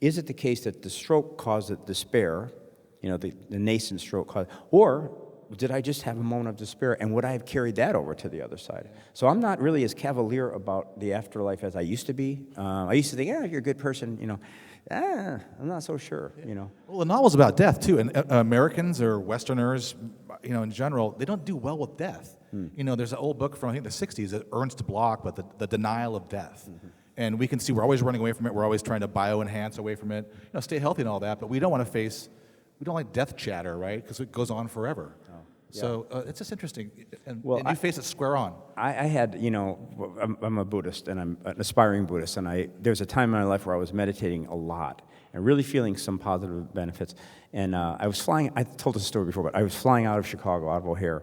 G: is it the case that the stroke caused the despair, the nascent stroke caused, or did I just have a moment of despair, and would I have carried that over to the other side? So I'm not really as cavalier about the afterlife as I used to be. I used to think, yeah, if you're a good person, I'm not so sure,
A: Well, the novel's about death too, and Americans or Westerners, in general, they don't do well with death. There's an old book from I think the '60s, Ernst Bloch, but the denial of death. And we can see we're always running away from it. We're always trying to bioenhance away from it. Stay healthy and all that, but we don't want to face. We don't like death chatter, right? Because it goes on forever. So it's just interesting, and you face it square on.
G: I had, I'm a Buddhist, and I'm an aspiring Buddhist, and there's a time in my life where I was meditating a lot and really feeling some positive benefits. And I was flying, I told this story before, but I was flying out of Chicago, out of O'Hare.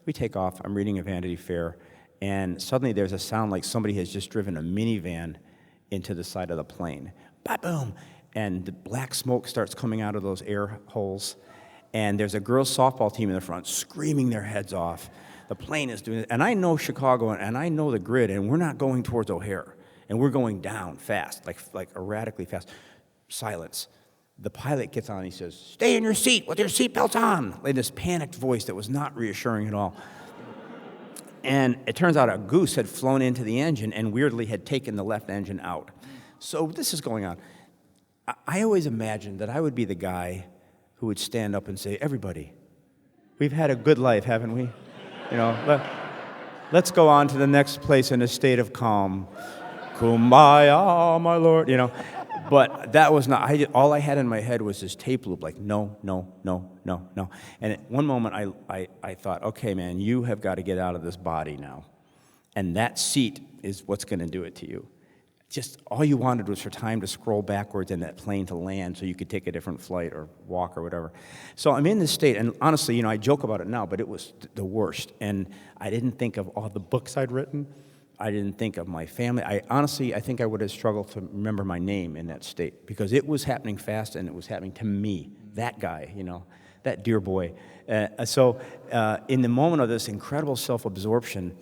G: We take off, I'm reading a Vanity Fair, and suddenly there's a sound like somebody has just driven a minivan into the side of the plane. Ba-boom! And the black smoke starts coming out of those air holes. And there's a girls' softball team in the front screaming their heads off. The plane is doing it. And I know Chicago, and I know the grid, and we're not going towards O'Hare. And we're going down fast, like erratically fast. Silence. The pilot gets on, and he says, "Stay in your seat with your seatbelts on." Like this panicked voice that was not reassuring at all. And it turns out a goose had flown into the engine and weirdly had taken the left engine out. So this is going on. I always imagined that I would be the guy who would stand up and say, "Everybody, we've had a good life, haven't we? Let's go on to the next place in a state of calm. Kumbaya, my Lord," But that was not, all I had in my head was this tape loop, like, no, no, no, no, no. And at one moment, I thought, okay, man, you have got to get out of this body now. And that seat is what's going to do it to you. Just all you wanted was for time to scroll backwards and that plane to land so you could take a different flight or walk or whatever. So I'm in this state, and honestly, I joke about it now, but it was the worst. And I didn't think of all the books I'd written. I didn't think of my family. I think I would have struggled to remember my name in that state because it was happening fast and it was happening to me, that guy, that dear boy. So in the moment of this incredible self-absorption,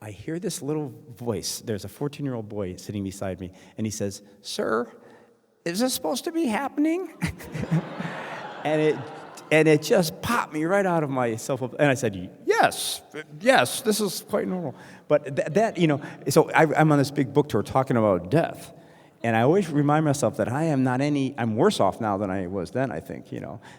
G: I hear this little voice. There's a 14-year-old boy sitting beside me, and he says, "Sir, is this supposed to be happening?" And it just popped me right out of my and I said, yes, this is quite normal. But so I'm on this big book tour talking about death, and I always remind myself that I'm worse off now than I was then, I think,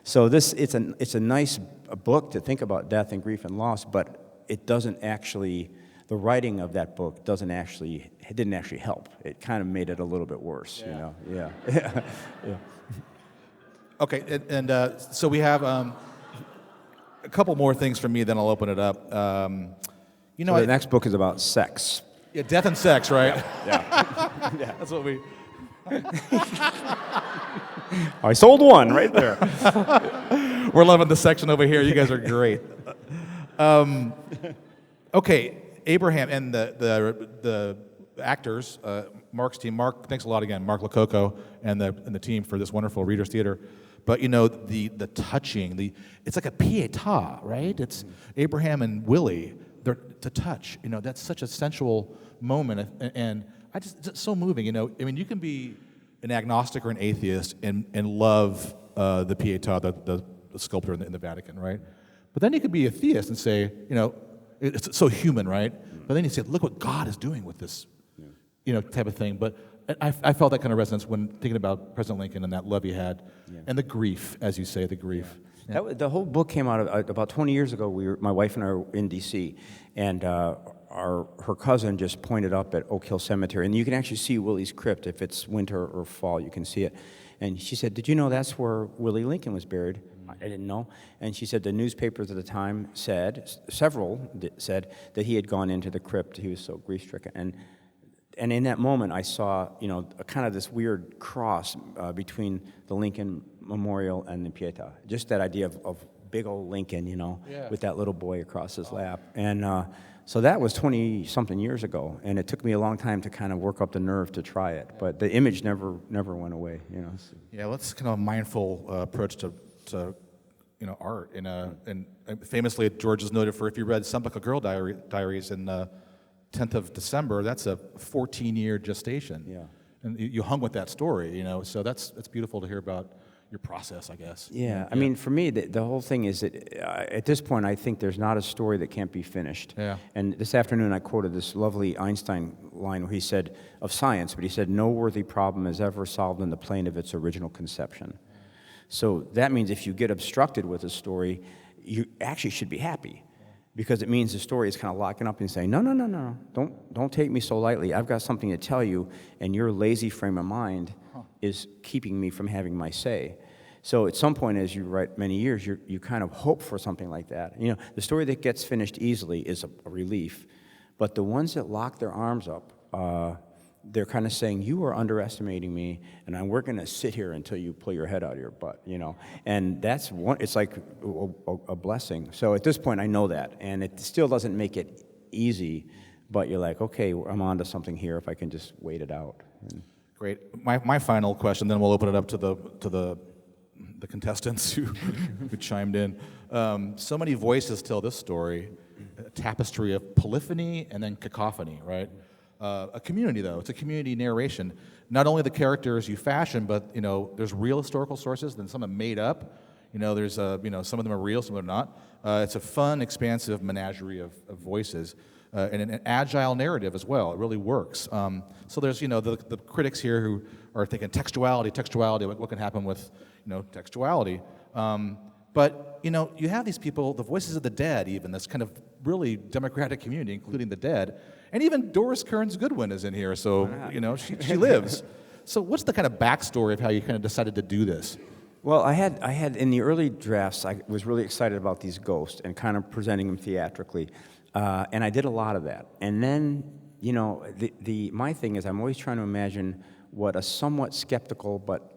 G: So it's a nice book to think about death and grief and loss, but it doesn't actually. The writing of that book didn't actually help. It kind of made it a little bit worse, Yeah.
A: Okay, and so we have a couple more things from me, then I'll open it up.
G: The next book is about sex.
A: Yeah, death and sex, right?
G: Yeah.
A: That's what we...
G: I sold one right there.
A: We're loving the section over here. You guys are great. Okay, Abraham and the actors, Mark's team. Mark, thanks a lot again, Mark Lococo and the team for this wonderful Reader's Theater. But the touching, it's like a pietà, right? It's Abraham and Willie. They're to touch. That's such a sensual moment, and it's so moving. You can be an agnostic or an atheist and love the Pietà, the sculptor in the Vatican, right? But then you could be a theist and say, it's so human, right? But then you say, look what God is doing with this, type of thing. But I felt that kind of resonance when thinking about President Lincoln and that love he had, and the grief, as you say, the grief. Yeah.
G: The whole book came out about 20 years ago. My wife and I were in D.C., and her cousin just pointed up at Oak Hill Cemetery, and you can actually see Willie's crypt if it's winter or fall. You can see it. And she said, "Did you know that's where Willie Lincoln was buried?" I didn't know. And she said the newspapers at the time several said that he had gone into the crypt. He was so grief-stricken. And in that moment, I saw, a kind of this weird cross between the Lincoln Memorial and the Pietà. Just that idea of big old Lincoln, with that little boy across his lap. And so that was 20-something years ago, and it took me a long time to kind of work up the nerve to try it. But the image never went away,
A: Yeah, let's kind of a mindful approach to art. And famously, George is noted for, if you read Sempaka Girl Diaries in 10th of December, that's a 14-year gestation.
G: Yeah.
A: And you hung with that story, so that's beautiful to hear about your process, I guess.
G: Yeah, I mean, for me, the whole thing is that at this point, I think there's not a story that can't be finished.
A: Yeah.
G: And this afternoon, I quoted this lovely Einstein line where he said, of science, but he said, no worthy problem is ever solved in the plane of its original conception. So that means if you get obstructed with a story, you actually should be happy, because it means the story is kind of locking up and saying, no, don't take me so lightly. I've got something to tell you, and your lazy frame of mind is keeping me from having my say. So at some point, as you write many years, you kind of hope for something like that. You know, the story that gets finished easily is a relief, but the ones that lock their arms up, they're kind of saying, you are underestimating me, and we're going to sit here until you pull your head out of your butt, you know. And that's one, it's like a blessing. So at this point, I know that, and it still doesn't make it easy, but you're like, okay, I'm on to something here if I can just wait it out.
A: Great. My final question, then we'll open it up to the contestants who chimed in. So many voices tell this story, a tapestry of polyphony and then cacophony, right? A community, though. It's a community narration. Not only the characters you fashion, but, you know, there's real historical sources, then some are made up. You know, there's, you know, some of them are real, some of them are not. It's a fun, expansive menagerie of voices. And an agile narrative as well. It really works. So there's, you know, the critics here who are thinking textuality, what can happen with, you know, textuality. But, you know, you have these people, the voices of the dead even, this kind of really democratic community, including the dead. And even Doris Kearns Goodwin is in here, so, you know, she lives. So what's the kind of backstory of how you kind of decided to do this?
G: Well, I had in the early drafts, I was really excited about these ghosts and kind of presenting them theatrically. And I did a lot of that. And then, you know, my thing is I'm always trying to imagine what a somewhat skeptical but,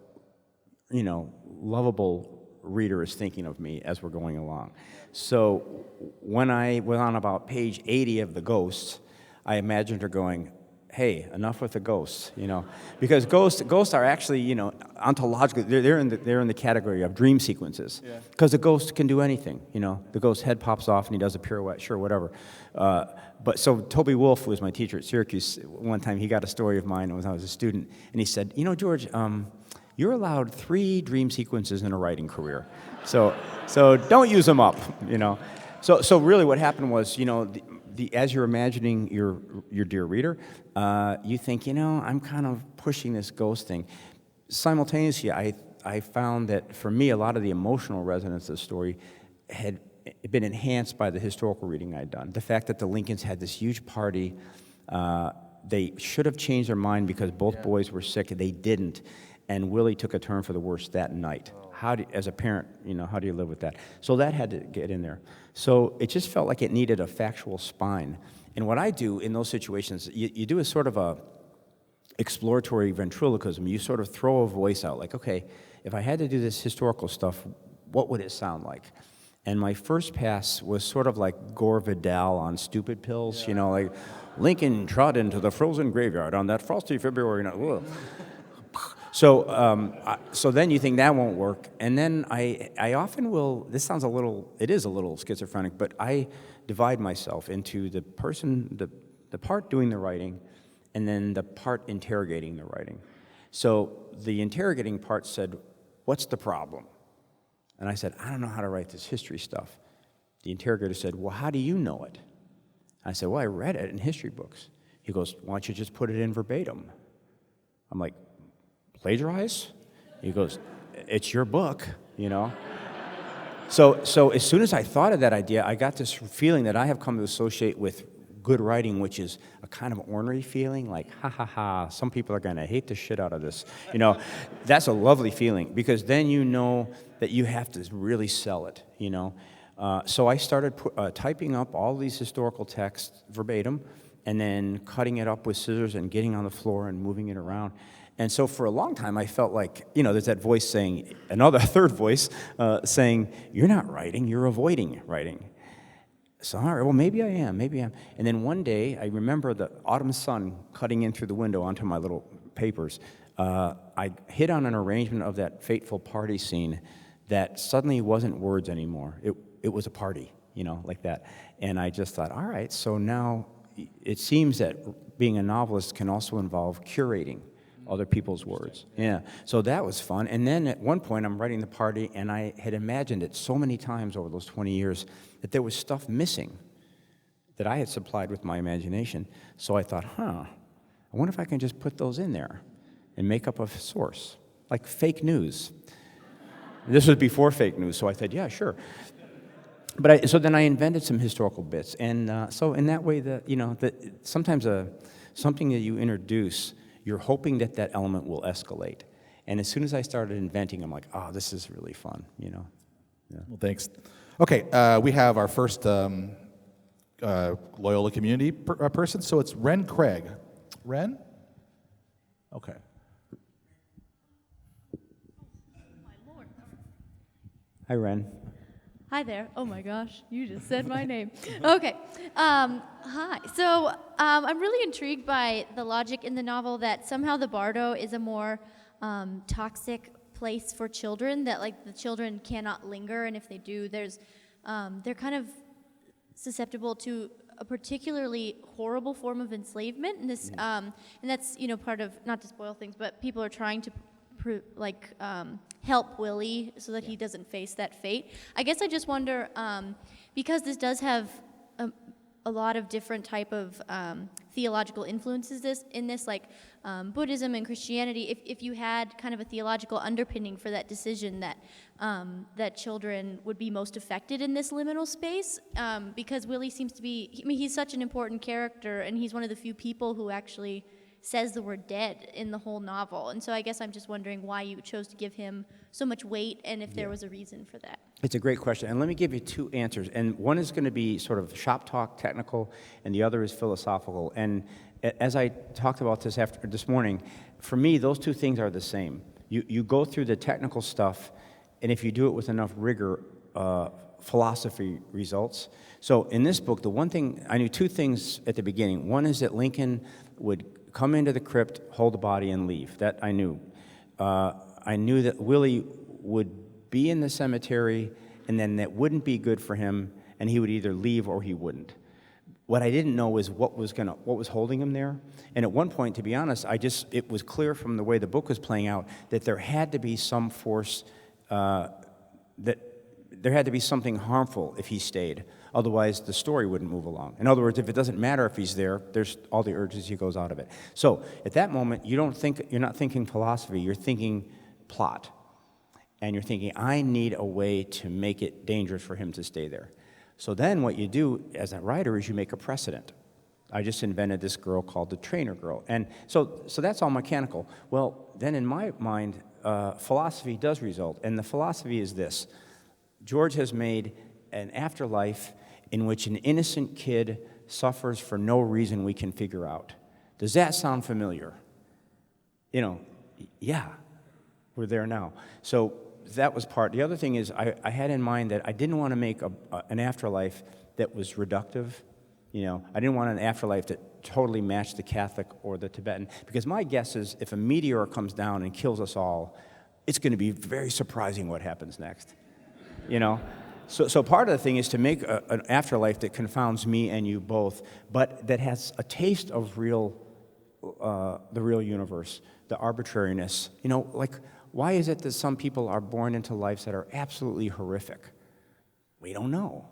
G: you know, lovable reader is thinking of me as we're going along. So when I went on about page 80 of the ghosts, I imagined her going, hey, enough with the ghosts, you know, because ghosts are actually, you know, ontologically, they're in the category of dream sequences, because the ghost can do anything, you know. The ghost's head pops off and he does a pirouette, sure, whatever. But so Toby Wolfe, who was my teacher at Syracuse, one time he got a story of mine when I was a student, and he said, you know, George, you're allowed 3 dream sequences in a writing career, so don't use them up, you know. So really what happened was, you know, as you're imagining your dear reader, you think, you know, I'm kind of pushing this ghost thing. Simultaneously, I found that for me, a lot of the emotional resonance of the story had been enhanced by the historical reading I'd done. The fact that the Lincolns had this huge party, they should have changed their mind because both boys were sick, they didn't, and Willie took a turn for the worse that night. As a parent, you know, how do you live with that? So that had to get in there. So it just felt like it needed a factual spine. And what I do in those situations, you do a sort of a exploratory ventriloquism. You sort of throw a voice out, like, okay, if I had to do this historical stuff, what would it sound like? And my first pass was sort of like Gore Vidal on stupid pills, you know, like, Lincoln trod into the frozen graveyard on that frosty February night. So then you think that won't work, and then I often will, this sounds it is a little schizophrenic, but I divide myself into the part doing the writing, and then the part interrogating the writing. So the interrogating part said, what's the problem? And I said, I don't know how to write this history stuff. The interrogator said, well, how do you know it? I said, well, I read it in history books. He goes, why don't you just put it in verbatim? I'm like, plagiarize? He goes, it's your book, you know? So as soon as I thought of that idea, I got this feeling that I have come to associate with good writing, which is a kind of ornery feeling, like, ha, ha, ha, some people are gonna hate the shit out of this. You know, that's a lovely feeling, because then you know that you have to really sell it, you know? So I started typing up all these historical texts verbatim, and then cutting it up with scissors and getting on the floor and moving it around. And so for a long time, I felt like, you know, there's that voice saying, a third voice saying, you're not writing, you're avoiding writing. So, all right, well, maybe I am. And then one day, I remember the autumn sun cutting in through the window onto my little papers. I hit on an arrangement of that fateful party scene that suddenly wasn't words anymore. It was a party, you know, like that. And I just thought, all right, so now it seems that being a novelist can also involve curating other people's words. Yeah, so that was fun. And then at one point, I'm writing the party, and I had imagined it so many times over those 20 years that there was stuff missing that I had supplied with my imagination. So I thought, I wonder if I can just put those in there and make up a source, like fake news. This was before fake news, so I said, yeah, sure. But so then I invented some historical bits, and so in that way, sometimes something that you introduce, you're hoping that element will escalate. And as soon as I started inventing, I'm like, oh, this is really fun, Yeah.
A: Well, thanks. Okay, we have our first Loyola community person, so it's Ren Craig. Ren? Okay.
G: Hi, Ren.
H: Hi there. Oh my gosh, you just said my name. Okay. Hi. So I'm really intrigued by the logic in the novel that somehow the Bardo is a more toxic place for children, that like the children cannot linger, and if they do, they're kind of susceptible to a particularly horrible form of enslavement, and this and that's part of, not to spoil things, but people are trying to help Willie so that he doesn't face that fate. I guess I just wonder, because this does have a lot of different type of theological influences in this, like Buddhism and Christianity, if you had kind of a theological underpinning for that decision that children would be most affected in this liminal space, because Willie seems to be, he's such an important character, and he's one of the few people who actually says the word dead in the whole novel. And so I guess I'm just wondering why you chose to give him so much weight, and if there was a reason for that.
G: It's a great question, and let me give you two answers. And one is going to be sort of shop talk, technical, and the other is philosophical. And as I talked about this morning, for me, those two things are the same. You go through the technical stuff, and if you do it with enough rigor, philosophy results. So in this book, the one thing, I knew two things at the beginning. One is that Lincoln would come into the crypt, hold the body, and leave. That I knew. I knew that Willie would be in the cemetery, and then that wouldn't be good for him, and he would either leave or he wouldn't. What I didn't know was what was holding him there. And at one point, to be honest, it was clear from the way the book was playing out that there had to be some force, that there had to be something harmful if he stayed. Otherwise, the story wouldn't move along. In other words, if it doesn't matter if he's there, there's all the urgency goes out of it. So at that moment, you're not thinking philosophy, you're thinking plot. And you're thinking, I need a way to make it dangerous for him to stay there. So then what you do as a writer is you make a precedent. I just invented this girl called the trainer girl. And so that's all mechanical. Well, then in my mind, philosophy does result. And the philosophy is this. George has made an afterlife in which an innocent kid suffers for no reason we can figure out. Does that sound familiar? Yeah, we're there now. So that was part. The other thing is I had in mind that I didn't want to make an afterlife that was reductive. I didn't want an afterlife that totally matched the Catholic or the Tibetan, because my guess is if a meteor comes down and kills us all, it's going to be very surprising what happens next. So part of the thing is to make an afterlife that confounds me and you both, but that has a taste of the real universe, the arbitrariness. Why is it that some people are born into lives that are absolutely horrific? We don't know.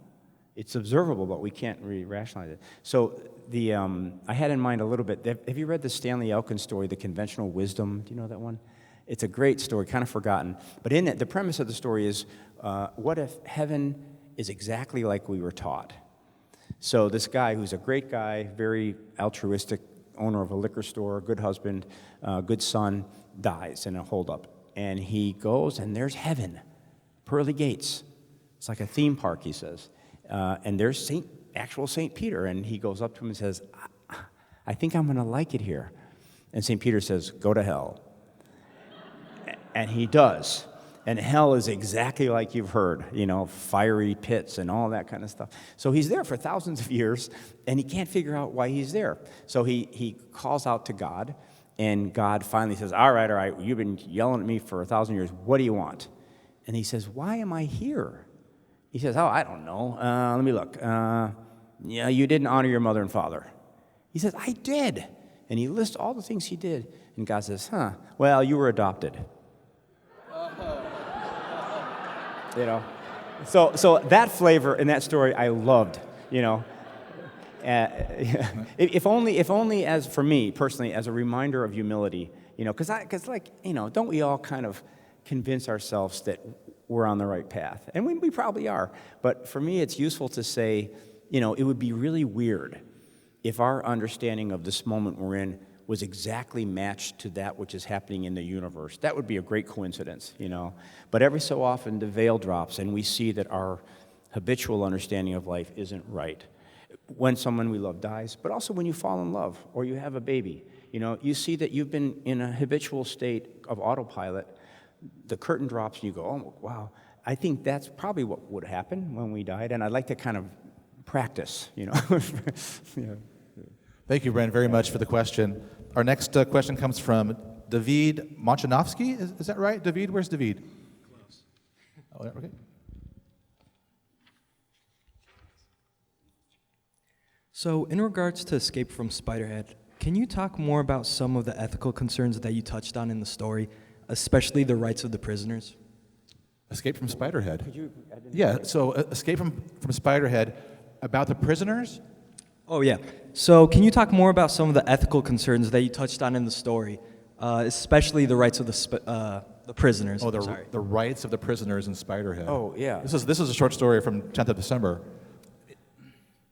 G: It's observable, but we can't really rationalize it. So I had in mind a little bit. Have you read the Stanley Elkin story, The Conventional Wisdom? Do you know that one? It's a great story, kind of forgotten. But in it, the premise of the story is, what if heaven is exactly like we were taught? So this guy, who's a great guy, very altruistic, owner of a liquor store, good husband, good son, dies in a holdup. And he goes, and there's heaven, pearly gates. It's like a theme park, he says. And there's actual St. Peter, and he goes up to him and says, I think I'm going to like it here. And St. Peter says, go to hell. And he does. And hell is exactly like you've heard, fiery pits and all that kind of stuff. So he's there for thousands of years, and he can't figure out why he's there. So he calls out to God, and God finally says, all right, you've been yelling at me for 1,000 years. What do you want? And he says, why am I here? He says, I don't know. Let me look. Yeah, you didn't honor your mother and father. He says, I did. And he lists all the things he did. And God says, well, you were adopted. You know? So that flavor in that story I loved, you know. If only as, for me personally, as a reminder of humility, you know, because like, you know, don't we all kind of convince ourselves that we're on the right path? And we probably are. But for me, it's useful to say, you know, it would be really weird if our understanding of this moment we're in was exactly matched to that which is happening in the universe. That would be a great coincidence, you know. But every so often the veil drops and we see that our habitual understanding of life isn't right. When someone we love dies, but also when you fall in love or you have a baby, you know, you see that you've been in a habitual state of autopilot. The curtain drops and you go, oh, wow. I think that's probably what would happen when we died, and I'd like to kind of practice, you know. Yeah.
A: Thank you, Brent, very much for the question. Our next question comes from David Machanovsky. Is that right? David, where's David? Close. Oh, yeah, okay.
I: So, in regards to Escape from Spiderhead, can you talk more about some of the ethical concerns that you touched on in the story, especially the rights of the prisoners?
A: Escape from Spiderhead. Yeah, so Escape from Spiderhead, about the prisoners?
I: Oh, yeah. So, can you talk more about some of the ethical concerns that you touched on in the story, especially the rights of the prisoners?
A: Oh, the rights of the prisoners in Spiderhead.
G: Oh, yeah.
A: This is a short story from 10th of December.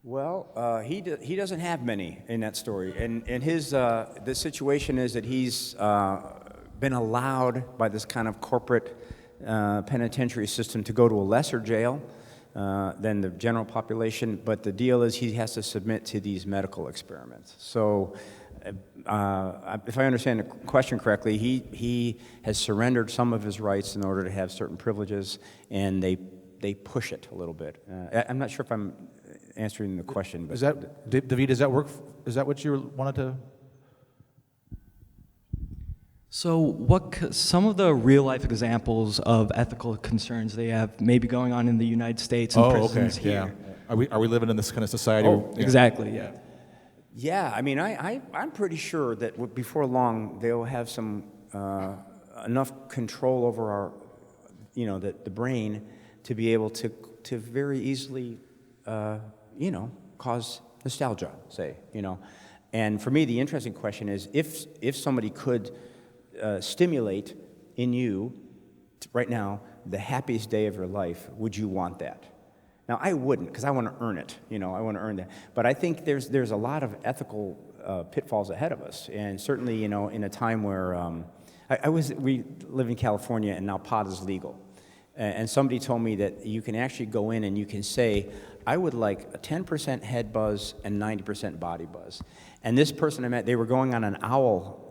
G: Well, he doesn't have many in that story, and his the situation is that he's been allowed by this kind of corporate penitentiary system to go to a lesser jail than the general population, but the deal is he has to submit to these medical experiments. So, if I understand the question correctly, he has surrendered some of his rights in order to have certain privileges, and they push it a little bit. I'm not sure if I'm answering the question. But
A: is that, David, does that work? Is that what you wanted to?
I: So some of the real-life examples of ethical concerns they have maybe going on in the United States and prisons here?
A: Yeah. Are we living in this kind of society?
I: Oh, exactly, yeah.
G: Yeah, I mean, I'm pretty sure that before long they'll have some enough control over our, you know, the brain to be able to very easily, you know, cause nostalgia, say, you know. And for me, the interesting question is if somebody could stimulate in you right now the happiest day of your life, would you want that? Now, I wouldn't, because I want to earn it, you know, I want to earn that. But I think there's a lot of ethical pitfalls ahead of us, and certainly, you know, in a time where we live in California, and now pot is legal. And somebody told me that you can actually go in and you can say, I would like a 10% head buzz and 90% body buzz. And this person I met, they were going on an owl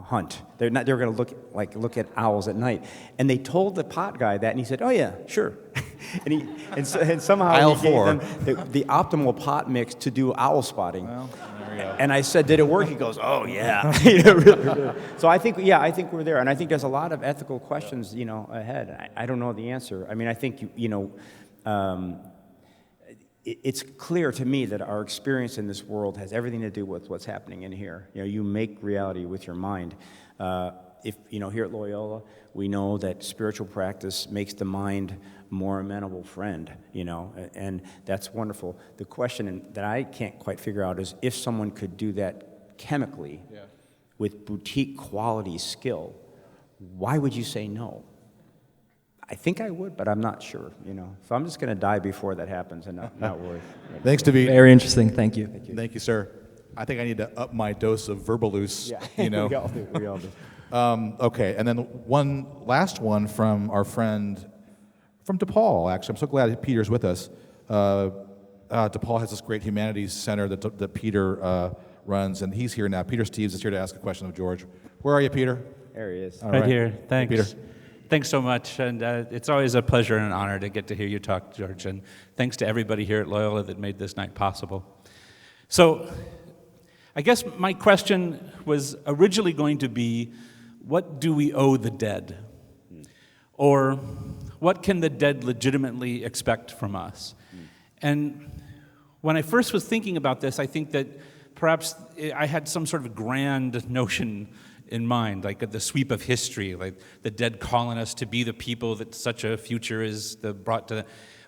G: hunt. They were going to look at owls at night. And they told the pot guy that, and he said, "Oh yeah, sure." and somehow he gave them the optimal pot mix to do owl spotting.
A: Well, there we go.
G: And I said, "Did it work?" He goes, "Oh yeah." You know, really. So I think we're there, and I think there's a lot of ethical questions, you know, ahead. I don't know the answer. I mean, I think you know. It's clear to me that our experience in this world has everything to do with what's happening in here. You know, you make reality with your mind. If you know, here at Loyola, we know that spiritual practice makes the mind a more amenable friend. You know, and that's wonderful. The question that I can't quite figure out is if someone could do that chemically, with boutique quality skill, why would you say no? I think I would, but I'm not sure, you know. So I'm just going to die before that happens and not worry.
A: Thanks, David.
I: Very interesting. Thank you.
A: Thank you, sir. I think I need to up my dose of Verbaluse, you know.
G: We all do.
A: Okay, and then one last one from our friend, from DePaul, actually. I'm so glad Peter's with us. DePaul has this great humanities center that Peter runs, and he's here now. Peter Steves is here to ask a question of George. Where are you, Peter?
G: There he is.
A: All
J: right here. Thanks.
A: Hey, Peter.
J: Thanks so much, and it's always a pleasure and an honor to get to hear you talk, George, and thanks to everybody here at Loyola that made this night possible. So, I guess my question was originally going to be, what do we owe the dead? Or, what can the dead legitimately expect from us? And when I first was thinking about this, I think that perhaps I had some sort of grand notion in mind, like the sweep of history, like the dead calling us to be the people that such a future is brought to.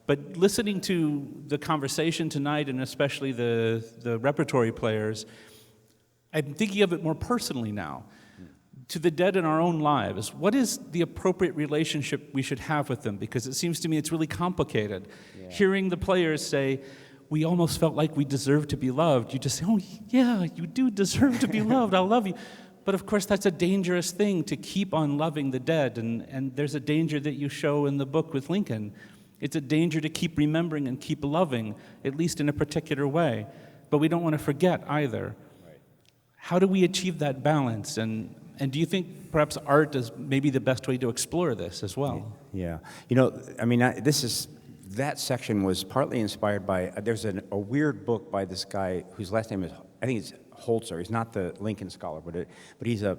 J: But listening to the conversation tonight, and especially the repertory players, I'm thinking of it more personally now. To the dead in our own lives, what is the appropriate relationship we should have with them? Because it seems to me it's really complicated. Yeah. Hearing the players say, we almost felt like we deserved to be loved. You just say, oh, yeah, you do deserve to be loved. I love you. But of course, that's a dangerous thing, to keep on loving the dead. And there's a danger that you show in the book with Lincoln. It's a danger to keep remembering and keep loving, at least in a particular way. But we don't want to forget either. Right. How do we achieve that balance? And do you think perhaps art is maybe the best way to explore this as well?
G: Yeah. That section was partly inspired by, there's a weird book by this guy whose last name is, I think it's Holzer. He's not the Lincoln scholar, but he's a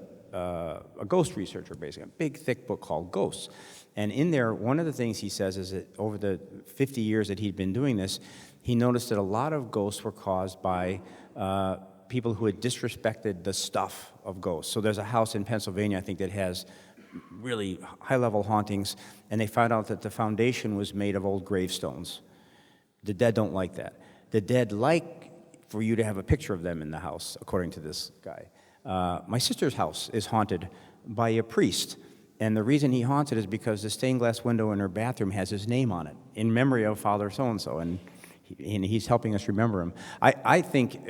G: ghost researcher, basically. A big, thick book called Ghosts. And in there, one of the things he says is that over the 50 years that he'd been doing this, he noticed that a lot of ghosts were caused by people who had disrespected the stuff of ghosts. So there's a house in Pennsylvania, I think, that has really high-level hauntings, and they found out that the foundation was made of old gravestones. The dead don't like that. The dead like for you to have a picture of them in the house, according to this guy. My sister's house is haunted by a priest, and the reason he haunts it is because the stained glass window in her bathroom has his name on it, in memory of Father so-and-so, and he's helping us remember him. I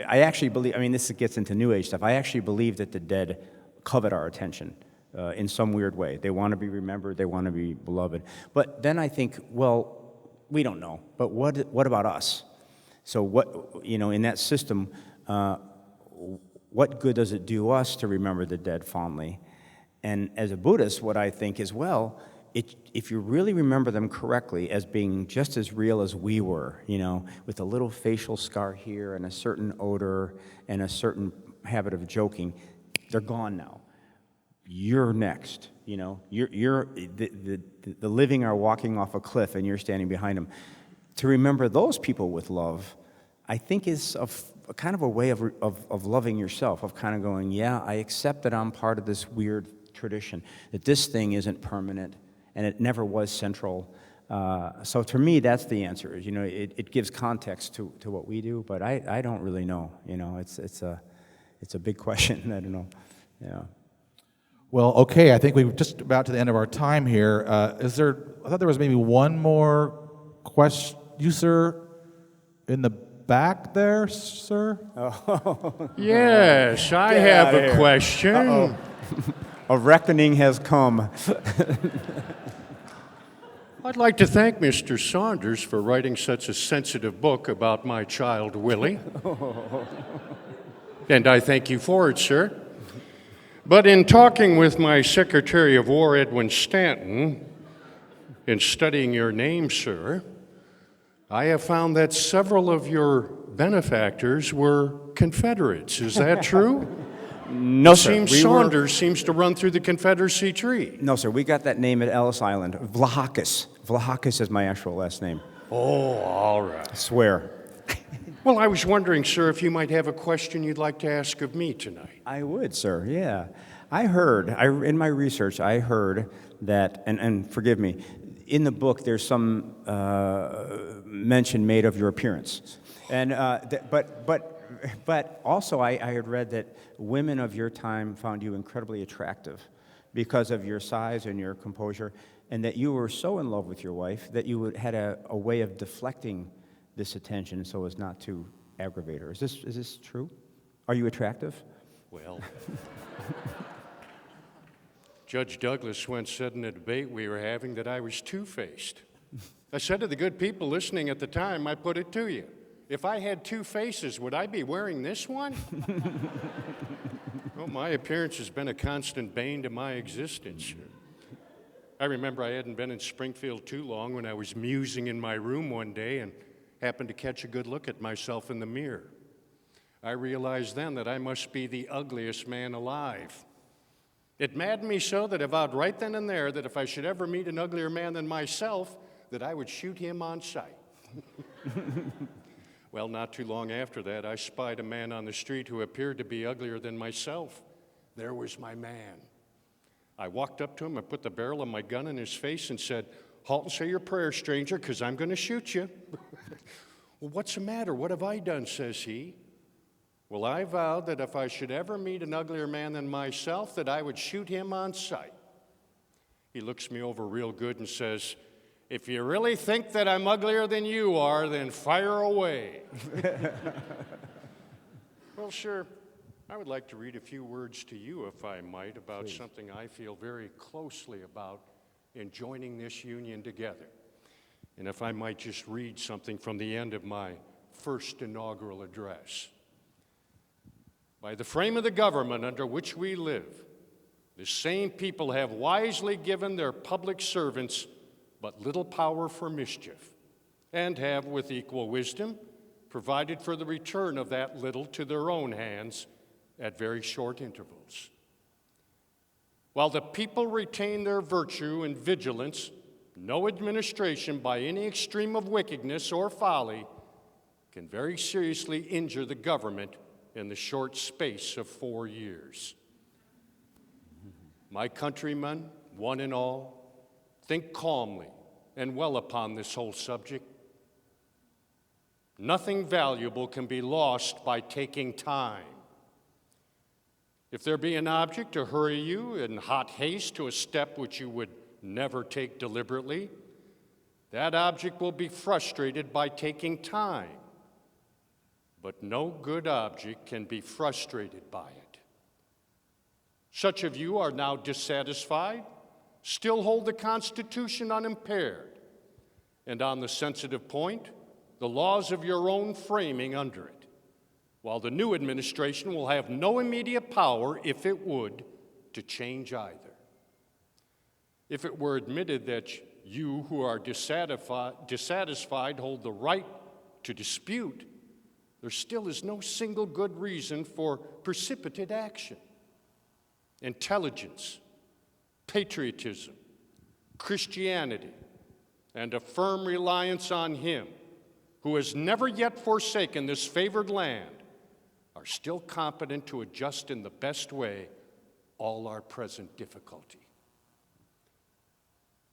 G: actually believe, this gets into New Age stuff, I actually believe that the dead covet our attention in some weird way. They want to be remembered, they want to be beloved. But then I think, well, we don't know, but what about us? So what, in that system, what good does it do us to remember the dead fondly? And as a Buddhist, what I think is, well, if you really remember them correctly as being just as real as we were, with a little facial scar here and a certain odor and a certain habit of joking, they're gone now. You're next, you're the living are walking off a cliff and you're standing behind them. To remember those people with love, I think is kind of a way of loving yourself, of kind of going, yeah, I accept that I'm part of this weird tradition, that this thing isn't permanent, and it never was central. So to me, that's the answer. It gives context to what we do, but I don't really know. It's a big question. I don't know. Yeah.
A: Well, okay. I think we're just about to the end of our time here. I thought there was maybe one more question. You, sir, in the back there, sir.
G: Oh.
K: Yes, I have a question.
G: Uh-oh. A reckoning has come.
K: I'd like to thank Mr. Saunders for writing such a sensitive book about my child, Willie. And I thank you for it, sir. But in talking with my Secretary of War, Edwin Stanton, in studying your name, sir, I have found that several of your benefactors were Confederates. Is that true?
G: No, sir.
K: Saunders seems to run through the Confederacy tree.
G: No, sir. We got that name at Ellis Island. Vlahakis. Vlahakis is my actual last name.
K: Oh, all right.
G: I swear.
K: Well, I was wondering, sir, if you might have a question you'd like to ask of me tonight.
G: I would, sir, yeah. In my research, I heard that, and forgive me, in the book there's some mention made of your appearance. And, but also I had read that women of your time found you incredibly attractive because of your size and your composure, and that you were so in love with your wife that you had a way of deflecting this attention so as not to aggravate her. Is this true? Are you attractive?
K: Well, Judge Douglas once said in a debate we were having that I was two-faced. I said to the good people listening at the time, I put it to you. If I had two faces, would I be wearing this one? Well, my appearance has been a constant bane to my existence. I remember I hadn't been in Springfield too long when I was musing in my room one day and happened to catch a good look at myself in the mirror. I realized then that I must be the ugliest man alive. It maddened me so that I vowed right then and there that if I should ever meet an uglier man than myself, that I would shoot him on sight. Well, not too long after that, I spied a man on the street who appeared to be uglier than myself. There was my man. I walked up to him and put the barrel of my gun in his face and said, "Halt and say your prayer, stranger, because I'm going to shoot you." "Well, what's the matter? What have I done?" says he. "Well, I vowed that if I should ever meet an uglier man than myself, that I would shoot him on sight." He looks me over real good and says, "If you really think that I'm uglier than you are, then fire away." Well, sure, I would like to read a few words to you, if I might, about something I feel very closely about in joining this union together. And if I might just read something from the end of my first inaugural address. "By the frame of the government under which we live, the same people have wisely given their public servants but little power for mischief, and have, with equal wisdom, provided for the return of that little to their own hands at very short intervals. While the people retain their virtue and vigilance, no administration by any extreme of wickedness or folly can very seriously injure the government in the short space of 4 years. My countrymen, one and all, think calmly and well upon this whole subject. Nothing valuable can be lost by taking time. If there be an object to hurry you in hot haste to a step which you would never take deliberately, that object will be frustrated by taking time. But no good object can be frustrated by it. Such of you are now dissatisfied, still hold the Constitution unimpaired, and on the sensitive point, the laws of your own framing under it, while the new administration will have no immediate power, if it would, to change either. If it were admitted that you who are dissatisfied hold the right to dispute, there still is no single good reason for precipitate action. Intelligence, patriotism, Christianity, and a firm reliance on Him, who has never yet forsaken this favored land, are still competent to adjust in the best way all our present difficulty.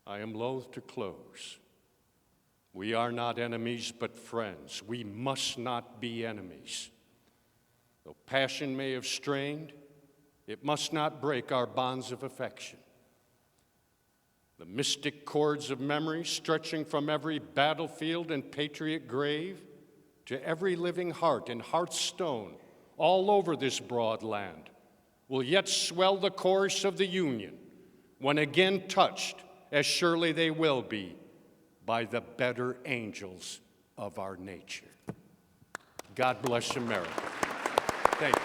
K: I am loath to close. We are not enemies, but friends. We must not be enemies. Though passion may have strained, it must not break our bonds of affection. The mystic cords of memory stretching from every battlefield and patriot grave to every living heart and heart's stone all over this broad land will yet swell the chorus of the Union when again touched, as surely they will be, by the better angels of our nature. God bless America. Thank you.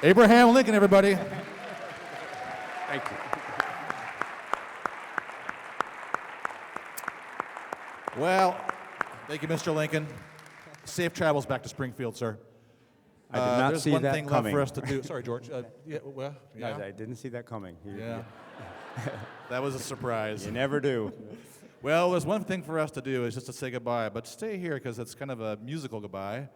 A: Abraham Lincoln, everybody.
K: Thank you.
A: Well, thank you, Mr. Lincoln. Safe travels back to Springfield, sir.
G: I did not
A: there's
G: see
A: one
G: that
A: thing
G: coming.
A: left for us to do. Sorry, George. Yeah.
G: No, I didn't see that coming.
A: Yeah. That was a surprise.
G: You never do.
A: Well, there's one thing for us to do is just to say goodbye, but stay here because it's kind of a musical goodbye.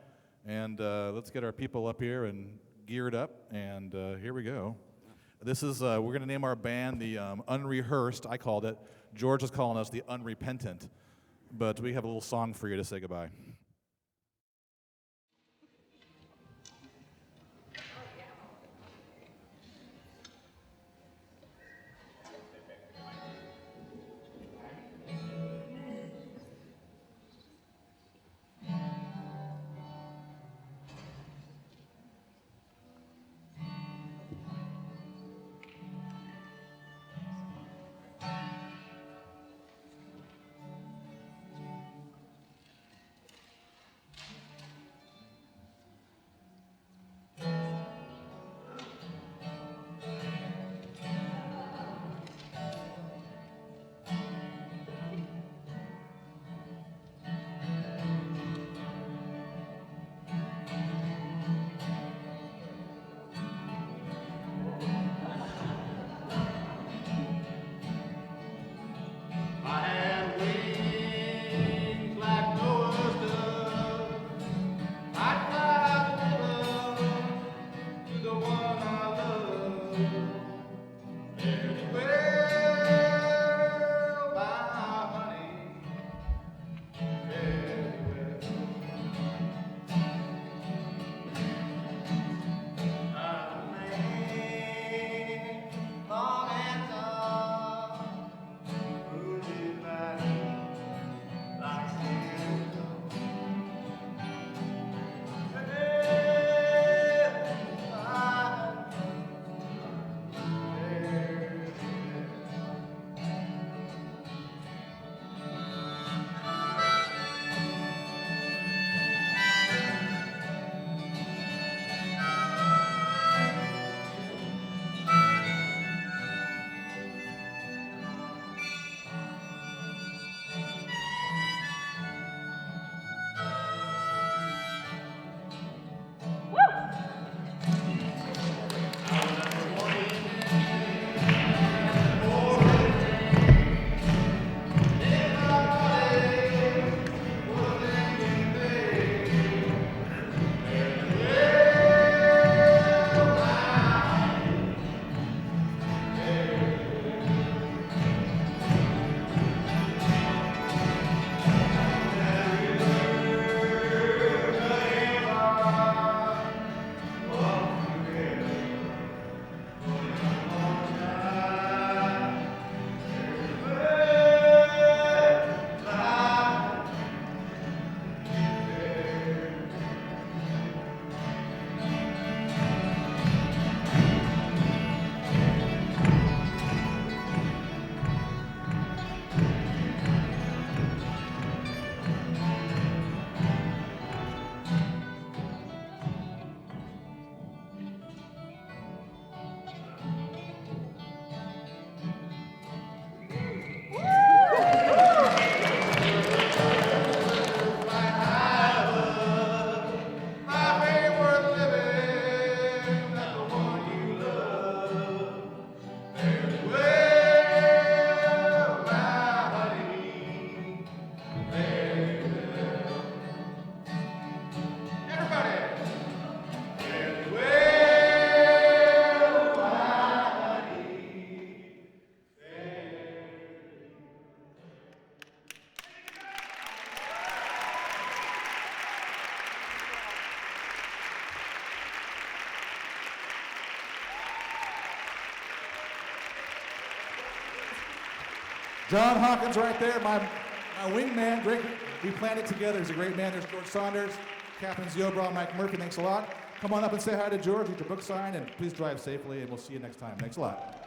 A: And let's get our people up here and geared up, and here we go. This is, we're going to name our band the Unrehearsed, I called it. George is calling us the Unrepentant. But we have a little song for you to say goodbye. John Hawkins right there, my wingman. Great. We planned it together. He's a great man. There's George Saunders, Catherine Ziobra, Mike Murphy. Thanks a lot. Come on up and say hi to George, get your book signed, and please drive safely, and we'll see you next time. Thanks a lot.